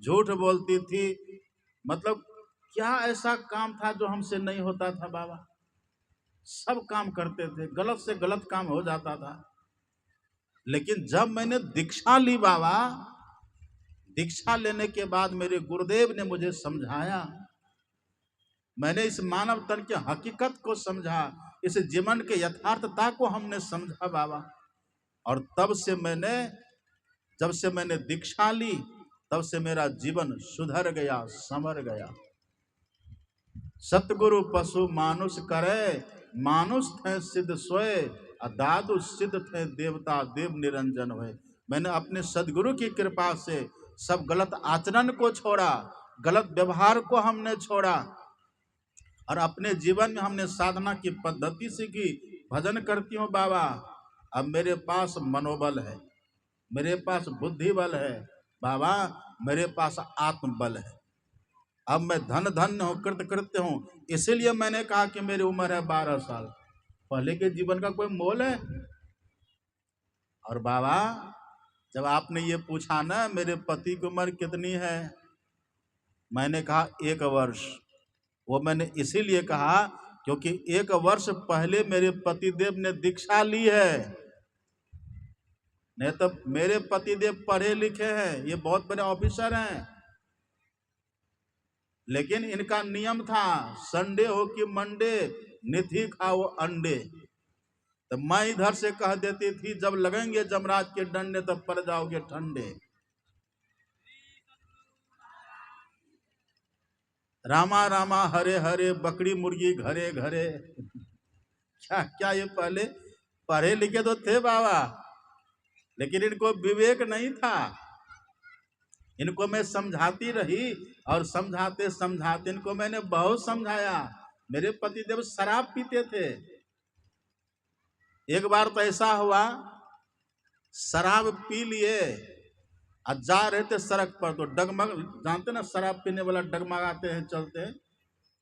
झूठ बोलती थी। मतलब क्या ऐसा काम था जो हमसे नहीं होता था बाबा? सब काम करते थे, गलत से गलत काम हो जाता था। लेकिन जब मैंने दीक्षा ली बाबा, दीक्षा लेने के बाद मेरे गुरुदेव ने मुझे समझाया, मैंने इस मानव तन की हकीकत को समझा, इस जीवन के यथार्थता को हमने समझा बाबा। और जब से मैंने दीक्षा ली, तब से मेरा जीवन सुधर गया, संवर गया। सतगुरु पशु मानुष करे, मानुष थे सिद्ध सोए, दादु सिद्ध थे देवता देव निरंजन हुए। मैंने अपने सदगुरु की कृपा से सब गलत आचरण को छोड़ा, गलत व्यवहार को हमने छोड़ा और अपने जीवन में हमने साधना की पद्धति सीखी। भजन करती हूँ बाबा, अब मेरे पास मनोबल है, मेरे पास बुद्धि बल है बाबा, मेरे पास आत्मबल है। अब मैं धन धन्य हूँ, कृत कृत्य हूँ। इसीलिए मैंने कहा कि मेरी उम्र है 12 साल। पहले के जीवन का कोई मोल है? और बाबा जब आपने ये पूछा ना मेरे पति की उम्र कितनी है, मैंने कहा 1 वर्ष। वो मैंने इसीलिए कहा क्योंकि 1 वर्ष पहले मेरे पतिदेव ने दीक्षा ली है। नहीं तो मेरे पतिदेव पढ़े लिखे हैं, ये बहुत बड़े ऑफिसर हैं, लेकिन इनका नियम था संडे हो कि मंडे निधि खाओ अंडे। तो मैं इधर से कह देती थी जब लगेंगे जमराज के डंडे तब पड़ जाओगे ठंडे। रामा रामा हरे हरे, बकरी मुर्गी घरे घरे। क्या क्या ये पहले पढ़े लिखे तो थे बाबा, लेकिन इनको विवेक नहीं था। इनको मैं समझाती रही और समझाते समझाते इनको मैंने बहुत समझाया। मेरे पतिदेव शराब पीते थे। एक बार तो ऐसा हुआ, शराब पी लिए और जा रहे थे सड़क पर, तो डगमग, जानते ना शराब पीने वाला डगमगाते हैं, चलते हैं,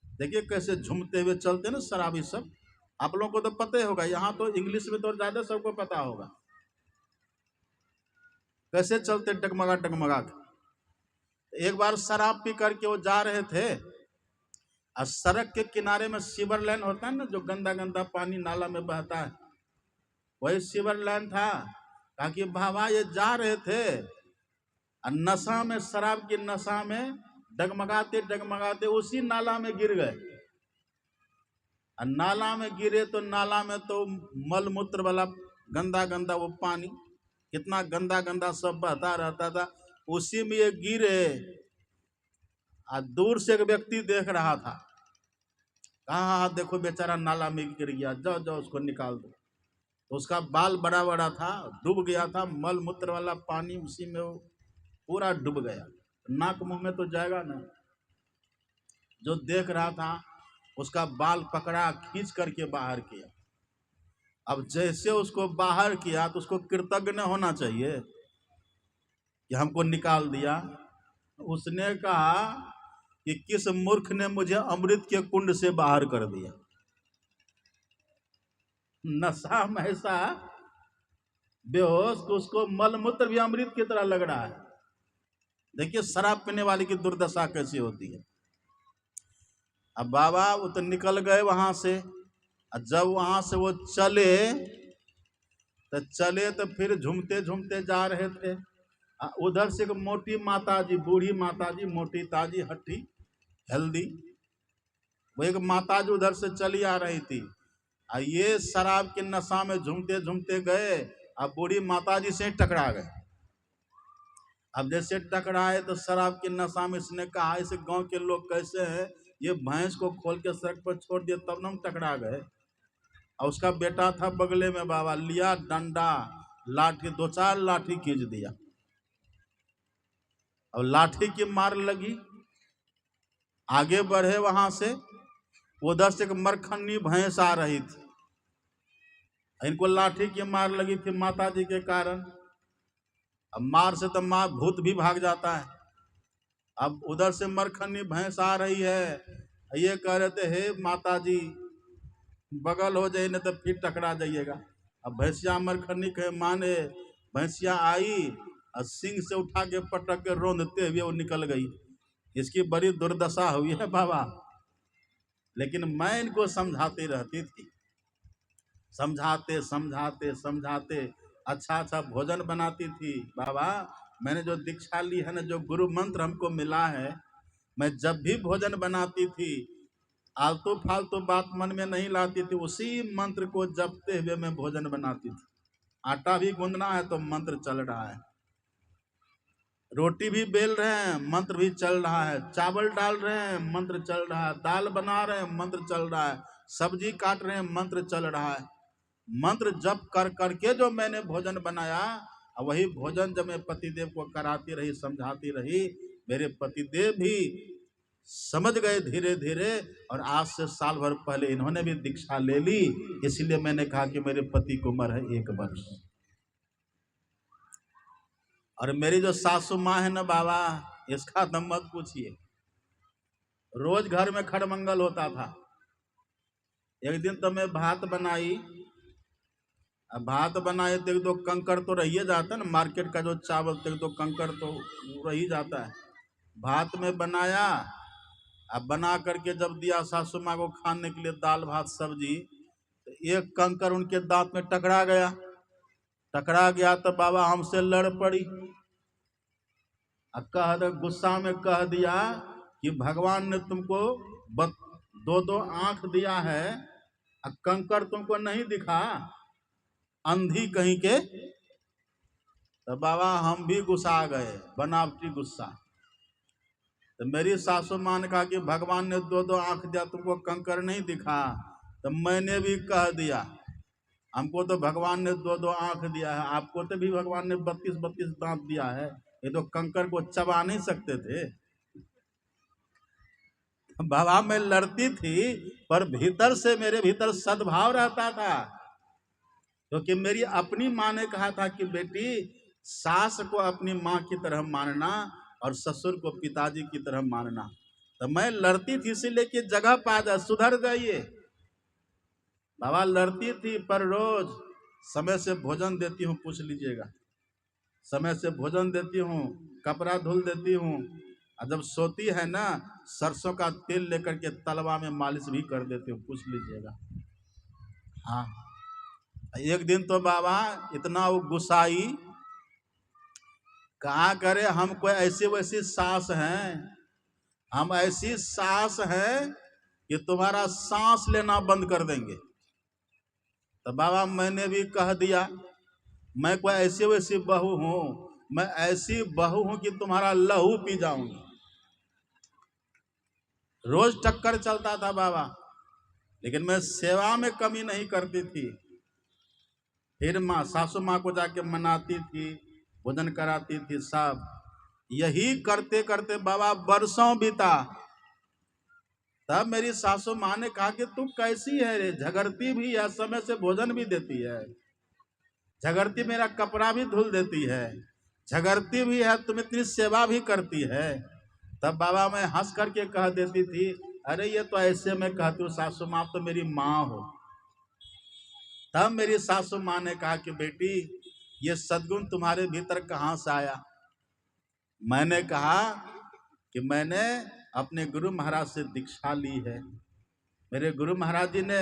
देखिए कैसे झूमते हुए चलते हैं ना शराबी सब। आप लोगों को तो पता ही होगा, यहाँ तो इंग्लिश में तो ज्यादा सबको पता होगा कैसे चलते डगमगा डगमगा के। एक बार शराब पी करके वो जा रहे थे और सड़क के किनारे में सीवर लाइन होता है ना, जो गंदा गंदा पानी नाला में बहता है, वही सीवर लाइन था। ताकि बाबा ये जा रहे थे और नशा में, शराब की नशा में डगमगाते डगमगाते उसी नाला में गिर गए। और नाला में गिरे तो नाला में तो मल मूत्र वाला गंदा गंदा वो पानी, कितना गंदा गंदा सब बहता रहता था, उसी में ये गिरे। और दूर से एक व्यक्ति देख रहा था, कहा देखो बेचारा नाला में गिर गया, जाओ जाओ उसको निकाल दो। तो उसका बाल बड़ा बड़ा था, डूब गया था, मल मूत्र वाला पानी उसी में वो पूरा डूब गया। नाक मुंह में तो जाएगा ना। जो देख रहा था उसका बाल पकड़ा, खींच करके बाहर किया। अब जैसे उसको बाहर किया तो उसको कृतज्ञ होना चाहिए कि हमको निकाल दिया। उसने कहा कि किस मूर्ख ने मुझे अमृत के कुंड से बाहर कर दिया। नशा में ऐसा बेहोश, उसको मलमूत्र भी अमृत की तरह लग रहा है। देखिए शराब पीने वाले की दुर्दशा कैसी होती है। अब बाबा वो तो निकल गए वहां से। जब वहां से वो चले तो फिर झूमते झूमते जा रहे थे। उधर से एक मोटी माताजी, बूढ़ी माताजी, मोटी ताजी हट्टी हेल्दी, वो एक माताजी उधर से चली आ रही थी। ये शराब के नशा में झूमते झूमते गए, अब बूढ़ी माताजी से टकरा गए। अब जैसे टकराए तो शराब की नशा में इसने कहा इस गांव के लोग कैसे हैं, ये भैंस को खोल के सड़क पर छोड़ दिया तब हम टकरा गए। और उसका बेटा था बगले में बाबा, लिया डंडा लाठी, 2-4 लाठी खींच दिया। और लाठी की मार लगी, आगे बढ़े वहां से, उधर से एक मरखन्नी भैंस आ रही थी, इनको लाठी की मार लगी थी माता जी के कारण। अब मार से तो माँ भूत भी भाग जाता है। अब उधर से मरखनी भैंस आ रही है, ये कह रहे थे हे माता जी बगल हो जाइए नहीं तो फिर टकरा जाइएगा। अब भैंसिया मरखनी के माने भैंसिया आई और सिंग से उठा के पटक के रोंदते हुए वो निकल गई। इसकी बड़ी दुर्दशा हुई है बाबा, लेकिन मैं इनको समझाती रहती थी, समझाते समझाते समझाते अच्छा अच्छा भोजन बनाती थी। बाबा मैंने जो दीक्षा ली है ना, जो गुरु मंत्र हमको मिला है, मैं जब भी भोजन बनाती थी आलतू फालतू बात मन में नहीं लाती थी, उसी मंत्र को जपते हुए मैं भोजन बनाती थी। आटा भी गूंदना है तो मंत्र चल रहा है, रोटी भी बेल रहे हैं मंत्र भी चल रहा है, चावल डाल रहे हैं मंत्र चल रहा है, दाल बना रहे हैं मंत्र चल रहा है, सब्जी काट रहे हैं मंत्र चल रहा है। मंत्र जप कर करके जो मैंने भोजन बनाया, वही भोजन जब मैं पतिदेव को कराती रही समझाती रही, मेरे पतिदेव भी समझ गए धीरे धीरे। और आज से साल भर पहले इन्होंने भी दीक्षा ले ली। इसलिए मैंने कहा कि मेरे पति की उम्र है 1 वर्ष। और मेरी जो सासू माँ है ना बाबा, इसका तो मत पूछिए, रोज घर में खड़मंगल होता था। एक दिन तो मैं भात बनाई, अब भात बनाए तो 1-2 कंकड़ तो रहिए जाता है ना, मार्केट का जो चावल तो 1-2 कंकड़ तो रही जाता है। भात में बनाया, अब बना करके जब दिया सासू माँ को खाने के लिए दाल भात सब्जी, तो एक कंकड़ उनके दांत में टकरा गया। टकरा गया तो बाबा हमसे लड़ पड़ी। गुस्सा में कह दिया कि भगवान ने तुमको 2-2 आंख दिया है, कंकड़ तुमको नहीं दिखा, अंधी कहीं के। तो बाबा हम भी गुस्सा गए, बनावटी गुस्सा। तो मेरी सासू माँ ने कहा कि भगवान ने 2-2 आंख दिया तुमको कंकड़ नहीं दिखा। तो मैंने भी कह दिया हमको तो भगवान ने 2-2 आंख दिया है, आपको तो भी भगवान ने 32-32 दांत दिया है, ये तो कंकड़ को चबा नहीं सकते थे। बाबा मैं लड़ती थी पर भीतर से मेरे भीतर सद्भाव रहता था, क्योंकि मेरी अपनी माँ ने कहा था कि बेटी सास को अपनी माँ की तरह मानना और ससुर को पिताजी की तरह मानना। तो मैं लड़ती थी इसीलिए कि जगह पा जाए, सुधर जाइए। बाबा लड़ती थी पर रोज समय से भोजन देती हूँ, पूछ लीजिएगा, समय से भोजन देती हूँ, कपड़ा धुल देती हूँ, और जब सोती है ना सरसों का तेल लेकर के तलवा में मालिश भी कर देती हूँ, पूछ लीजिएगा। हाँ, एक दिन तो बाबा इतना वो गुस्साई, कहा करे हम कोई ऐसी वैसी सास हैं, हम ऐसी सास हैं कि तुम्हारा सांस लेना बंद कर देंगे। तो बाबा मैंने भी कह दिया मैं कोई ऐसी वैसी बहू हूं, मैं ऐसी बहू हूं कि तुम्हारा लहू पी जाऊंगी। रोज टक्कर चलता था बाबा, लेकिन मैं सेवा में कमी नहीं करती थी। फिर माँ सासू माँ को जाके मनाती थी, भोजन कराती थी, सब यही करते करते बाबा बरसों बीता। तब मेरी सासू माँ ने कहा कि तू कैसी है रे, झगड़ती भी है, समय से भोजन भी देती है, झगड़ती मेरा कपड़ा भी धुल देती है, झगड़ती भी है, तुम इतनी सेवा भी करती है। तब बाबा मैं हंस करके कह देती थी अरे ये तो ऐसे मैं कहती हूँ सासू माँ, तो मेरी माँ हो। तब मेरी सासू माँ ने कहा कि बेटी ये सद्गुण तुम्हारे भीतर कहाँ से आया। मैंने कहा कि मैंने अपने गुरु महाराज से दीक्षा ली है, मेरे गुरु महाराज जी ने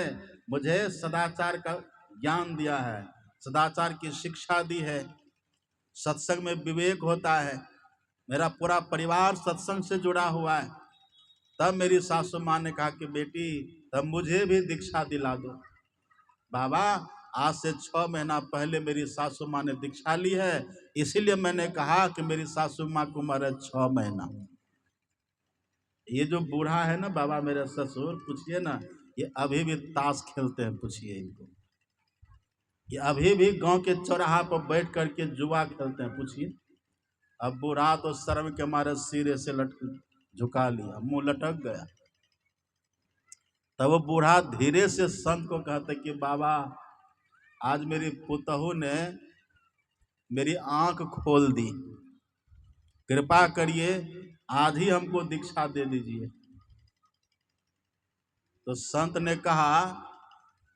मुझे सदाचार का ज्ञान दिया है, सदाचार की शिक्षा दी है, सत्संग में विवेक होता है, मेरा पूरा परिवार सत्संग से जुड़ा हुआ है। तब मेरी सासू माँ ने कहा कि बेटी तब मुझे भी दीक्षा दिला दो। बाबा आज से 6 महीना पहले मेरी सासू माँ ने दीक्षा ली है, इसीलिए मैंने कहा कि मेरी सासू माँ की उम्र है 6 महीना। ये जो बूढ़ा है ना बाबा मेरे ससुर, पूछिए ना ये अभी भी ताश खेलते हैं, पूछिए इनको, ये अभी भी गांव के चौराहा पर बैठ करके जुआ खेलते हैं, पूछिए। अब बूढ़ा तो शर्म के मारे सिरे से झुका लिया, मुंह लटक गया। तब वो बूढ़ा धीरे से संत को कहते कि बाबा आज मेरी पुतहू ने मेरी आंख खोल दी, कृपा करिए आज ही हमको दीक्षा दे दीजिए। तो संत ने कहा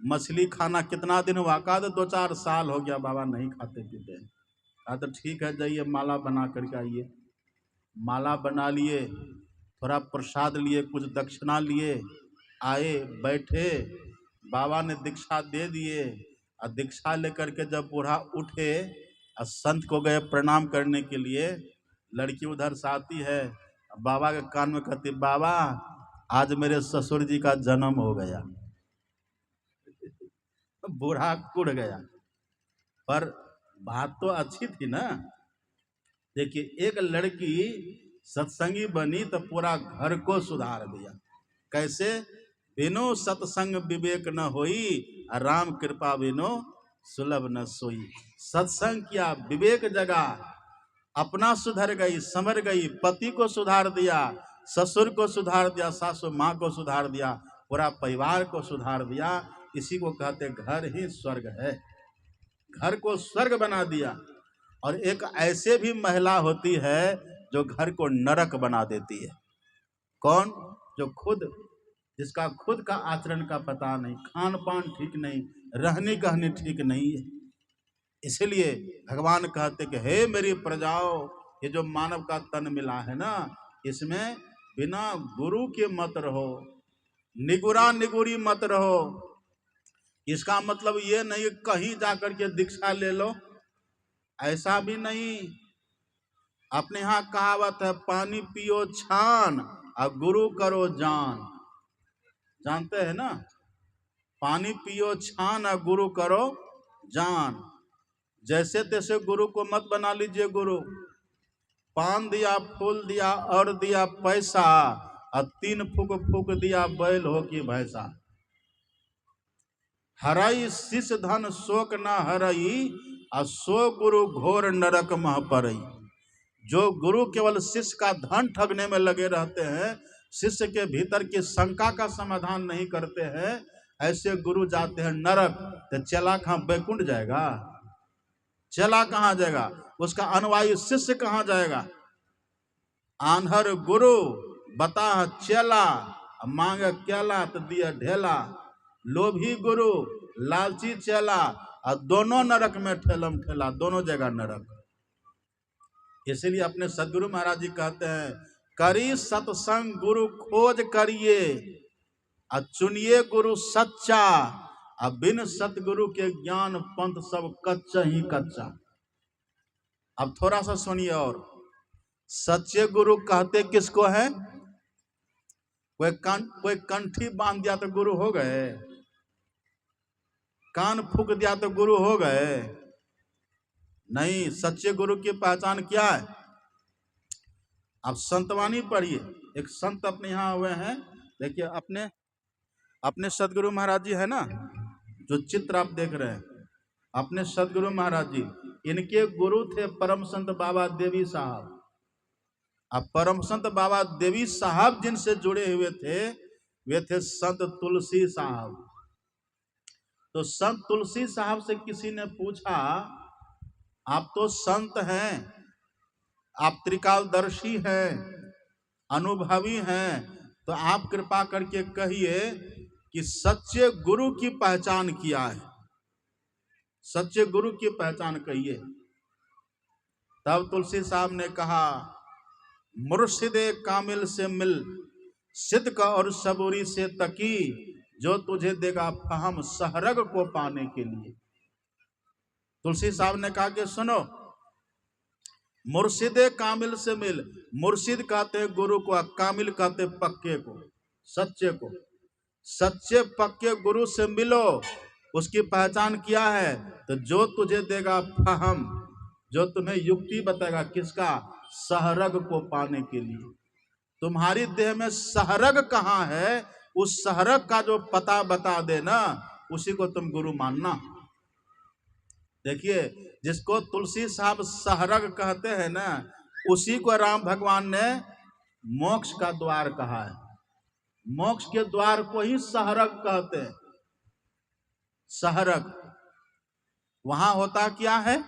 मछली खाना कितना दिन हुआ? कहा तो 2-4 साल हो गया बाबा, नहीं खाते पीते। कहा तो ठीक है, जाइए माला बना करके आइए। माला बना लिए, थोड़ा प्रसाद लिए, कुछ दक्षिणा लिए, आए बैठे, बाबा ने दीक्षा दे दिए। और दीक्षा लेकर के जब बूढ़ा उठे और संत को गए प्रणाम करने के लिए, लड़की उधर से आती है, बाबा के कान में कहती, बाबा आज मेरे ससुर जी का जन्म हो गया। बूढ़ा कुड़ गया, पर बात तो अच्छी थी ना। देखिए एक लड़की सत्संगी बनी तो पूरा घर को सुधार दिया। कैसे? बिनु सत्संग विवेक न होई, राम कृपा बिनु सुलभ न सोई। सत्संग किया, विवेक जगा, अपना सुधर गई, संवर गई, पति को सुधार दिया, ससुर को सुधार दिया, सासू माँ को सुधार दिया, पूरा परिवार को सुधार दिया। इसी को कहते घर ही स्वर्ग है। घर को स्वर्ग बना दिया। और एक ऐसे भी महिला होती है जो घर को नरक बना देती है। कौन? जो खुद, जिसका खुद का आचरण का पता नहीं, खान पान ठीक नहीं, रहनी कहनी ठीक नहीं है। इसलिए भगवान कहते कि हे मेरी प्रजाओ, ये जो मानव का तन मिला है ना, इसमें बिना गुरु के मत रहो, निगुरा निगुरी मत रहो। इसका मतलब ये नहीं कहीं जाकर के दीक्षा ले लो, ऐसा भी नहीं। अपने यहाँ कहावत है, पानी पियो छान और गुरु करो जान। जानते हैं ना? पानी पियो छान और गुरु करो जान। जैसे तैसे गुरु को मत बना लीजिए गुरु। पान दिया, फूल दिया और दिया पैसा, और 3 फूक फूक दिया बैल हो कि भैंसा। हरई शिष धन शोक न हरई, और सो गुरु घोर नरक मह परई। जो गुरु केवल शिष्य का धन ठगने में लगे रहते हैं, शिष्य के भीतर की शंका का समाधान नहीं करते हैं, ऐसे गुरु जाते हैं नरक। तो चला कहाँ बैकुंठ जाएगा? चला कहाँ जाएगा? उसका अनुयायी शिष्य कहाँ जाएगा? आन्हर गुरु बता चला, मांग केला तो दिया ढेला। लोभी गुरु लालची चला, और दोनों नरक में ठेलम ठेला, दोनों जगह नरक। इसलिए अपने सदगुरु महाराज जी कहते हैं, करी सत्संग गुरु खोज करिए, और चुनिए गुरु सच्चा, और बिन सतगुरु के ज्ञान पंथ सब कच्चा ही कच्चा। अब थोड़ा सा सुनिए और, सच्चे गुरु कहते किसको है? कोई कंठी बांध दिया तो गुरु हो गए? कान फूक दिया तो गुरु हो गए? नहीं। सच्चे गुरु की पहचान क्या है? आप संतवाणी पढ़िए। एक संत अपने यहाँ हुए हैं, देखिए अपने सदगुरु महाराज जी है ना, जो चित्र आप देख रहे हैं, अपने सदगुरु महाराज जी, इनके गुरु थे परम संत बाबा देवी साहब। अब परम संत बाबा देवी साहब जिनसे जुड़े हुए थे, वे थे संत तुलसी साहब। तो संत तुलसी साहब से किसी ने पूछा, आप तो संत हैं, आप त्रिकालदर्शी हैं, अनुभवी हैं, तो आप कृपा करके कहिए कि सच्चे गुरु की पहचान क्या है? सच्चे गुरु की पहचान कहिए। तब तुलसी साहब ने कहा, मुर्शिदे कामिल से मिल, सिद्क और सबूरी से तकी, जो तुझे देगा फहम सहरग को पाने के लिए। तुलसी साहब ने कहा कि सुनो, मुर्शिदे कामिल से मिल, मुर्शिद कहते हैं गुरु को, कामिल कहते पक्के को, सच्चे को। सच्चे पक्के गुरु से मिलो, उसकी पहचान क्या है? तो जो तुझे देगा फहम, जो तुम्हें युक्ति बताएगा, किसका? सहरग को पाने के लिए। तुम्हारी देह में सहरग कहाँ है, उस सहरग का जो पता बता देना, उसी को तुम गुरु मानना। देखिए, जिसको तुलसी साहब सहरग कहते हैं ना, उसी को राम भगवान ने मोक्ष का द्वार कहा है। मोक्ष के द्वार को ही सहरग कहते हैं। सहरग वहां होता क्या है?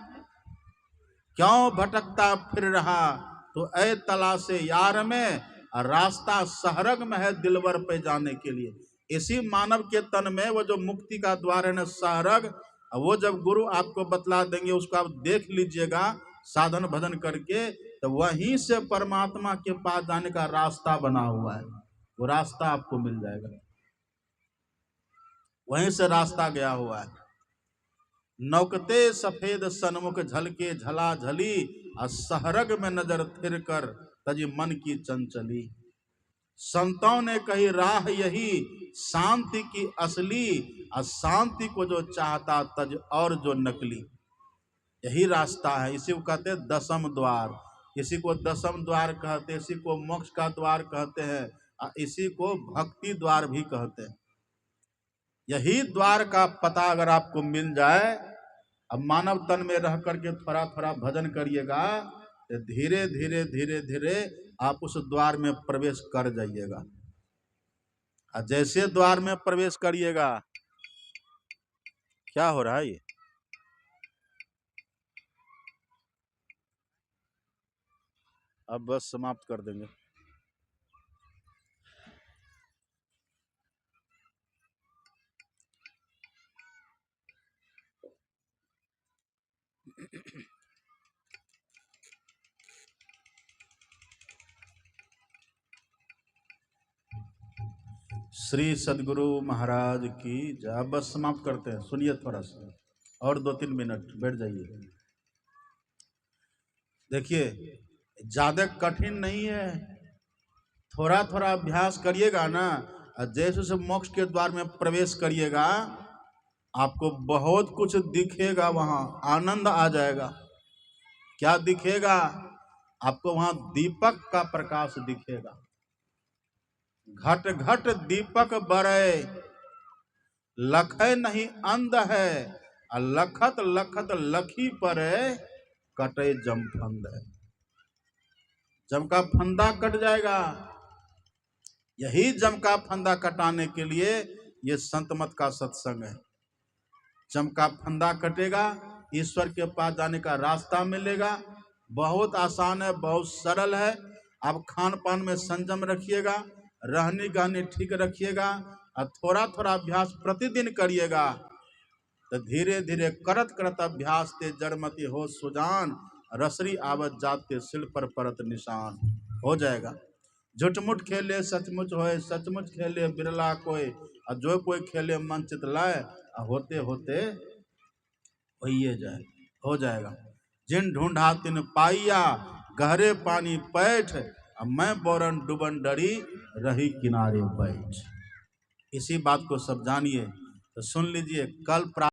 क्यों भटकता फिर रहा, तो ऐ तलाशे यार में, रास्ता सहरग में है दिलवर पे जाने के लिए। इसी मानव के तन में वो जो मुक्ति का द्वार है ना सहरग, वो जब गुरु आपको बतला देंगे, उसको आप देख लीजिएगा साधन भजन करके, तो वहीं से परमात्मा के पास जाने का रास्ता बना हुआ है। वो रास्ता आपको मिल जाएगा, वहीं से रास्ता गया हुआ है। नौकते सफेद सन्मुख झलके झला झली, और सहरग में नजर थिर कर तजी मन की चंचली। संतों ने कही राह यही शांति की असली, और शांति को जो चाहता तज और जो नकली। यही रास्ता है, इसी को कहते हैं दसम द्वार। इसी को दसम द्वार कहते हैं, इसी को मोक्ष का द्वार कहते हैं, और इसी को भक्ति द्वार भी कहते हैं। यही द्वार का पता अगर आपको मिल जाए, अब मानव तन में रह करके थोड़ा थोड़ा भजन करिएगा, तो धीरे धीरे धीरे धीरे आप उस द्वार में प्रवेश कर जाइएगा। और जैसे द्वार में प्रवेश करिएगा, क्या हो रहा है ये, अब बस समाप्त कर देंगे। श्री सदगुरु महाराज की जय। अब बस समाप्त करते हैं, सुनिए थोड़ा सा और 2-3 मिनट बैठ जाइए। देखिए ज्यादा कठिन नहीं है, थोड़ा थोड़ा अभ्यास करिएगा ना, जैसे जैसे मोक्ष के द्वार में प्रवेश करिएगा, आपको बहुत कुछ दिखेगा, वहां आनंद आ जाएगा। क्या दिखेगा आपको? वहां दीपक का प्रकाश दिखेगा। घट घट दीपक बरे, लखै नहीं अंध है, लखत लखत लखी परे, कटे जम फंद है। जम का फंदा कट जाएगा। यही जम का फंदा कटाने के लिए ये संत मत का सत्संग है। जम का फंदा कटेगा, ईश्वर के पास जाने का रास्ता मिलेगा। बहुत आसान है, बहुत सरल है। आप खान पान में संयम रखिएगा, रहनी गहनी ठीक रखिएगा, और थोड़ा थोड़ा अभ्यास प्रतिदिन करिएगा, तो धीरे धीरे करत करत अभ्यास ते जड़मती हो सुजान, रसरी आवत जाते सिल पर परत निशान। हो जाएगा। झूठमुठ खेले सचमुच होए, सचमुच खेले बिरला कोई, और जो कोई खेले मन चित लाए, होते होते होइए जाए, हो जाएगा। जिन ढूंढा तिन पाइया, गहरे पानी पैठ, मैं बोरन डुबन डरी, रही किनारे बैठ। इसी बात को सब जानिए। तो सुन लीजिए, कल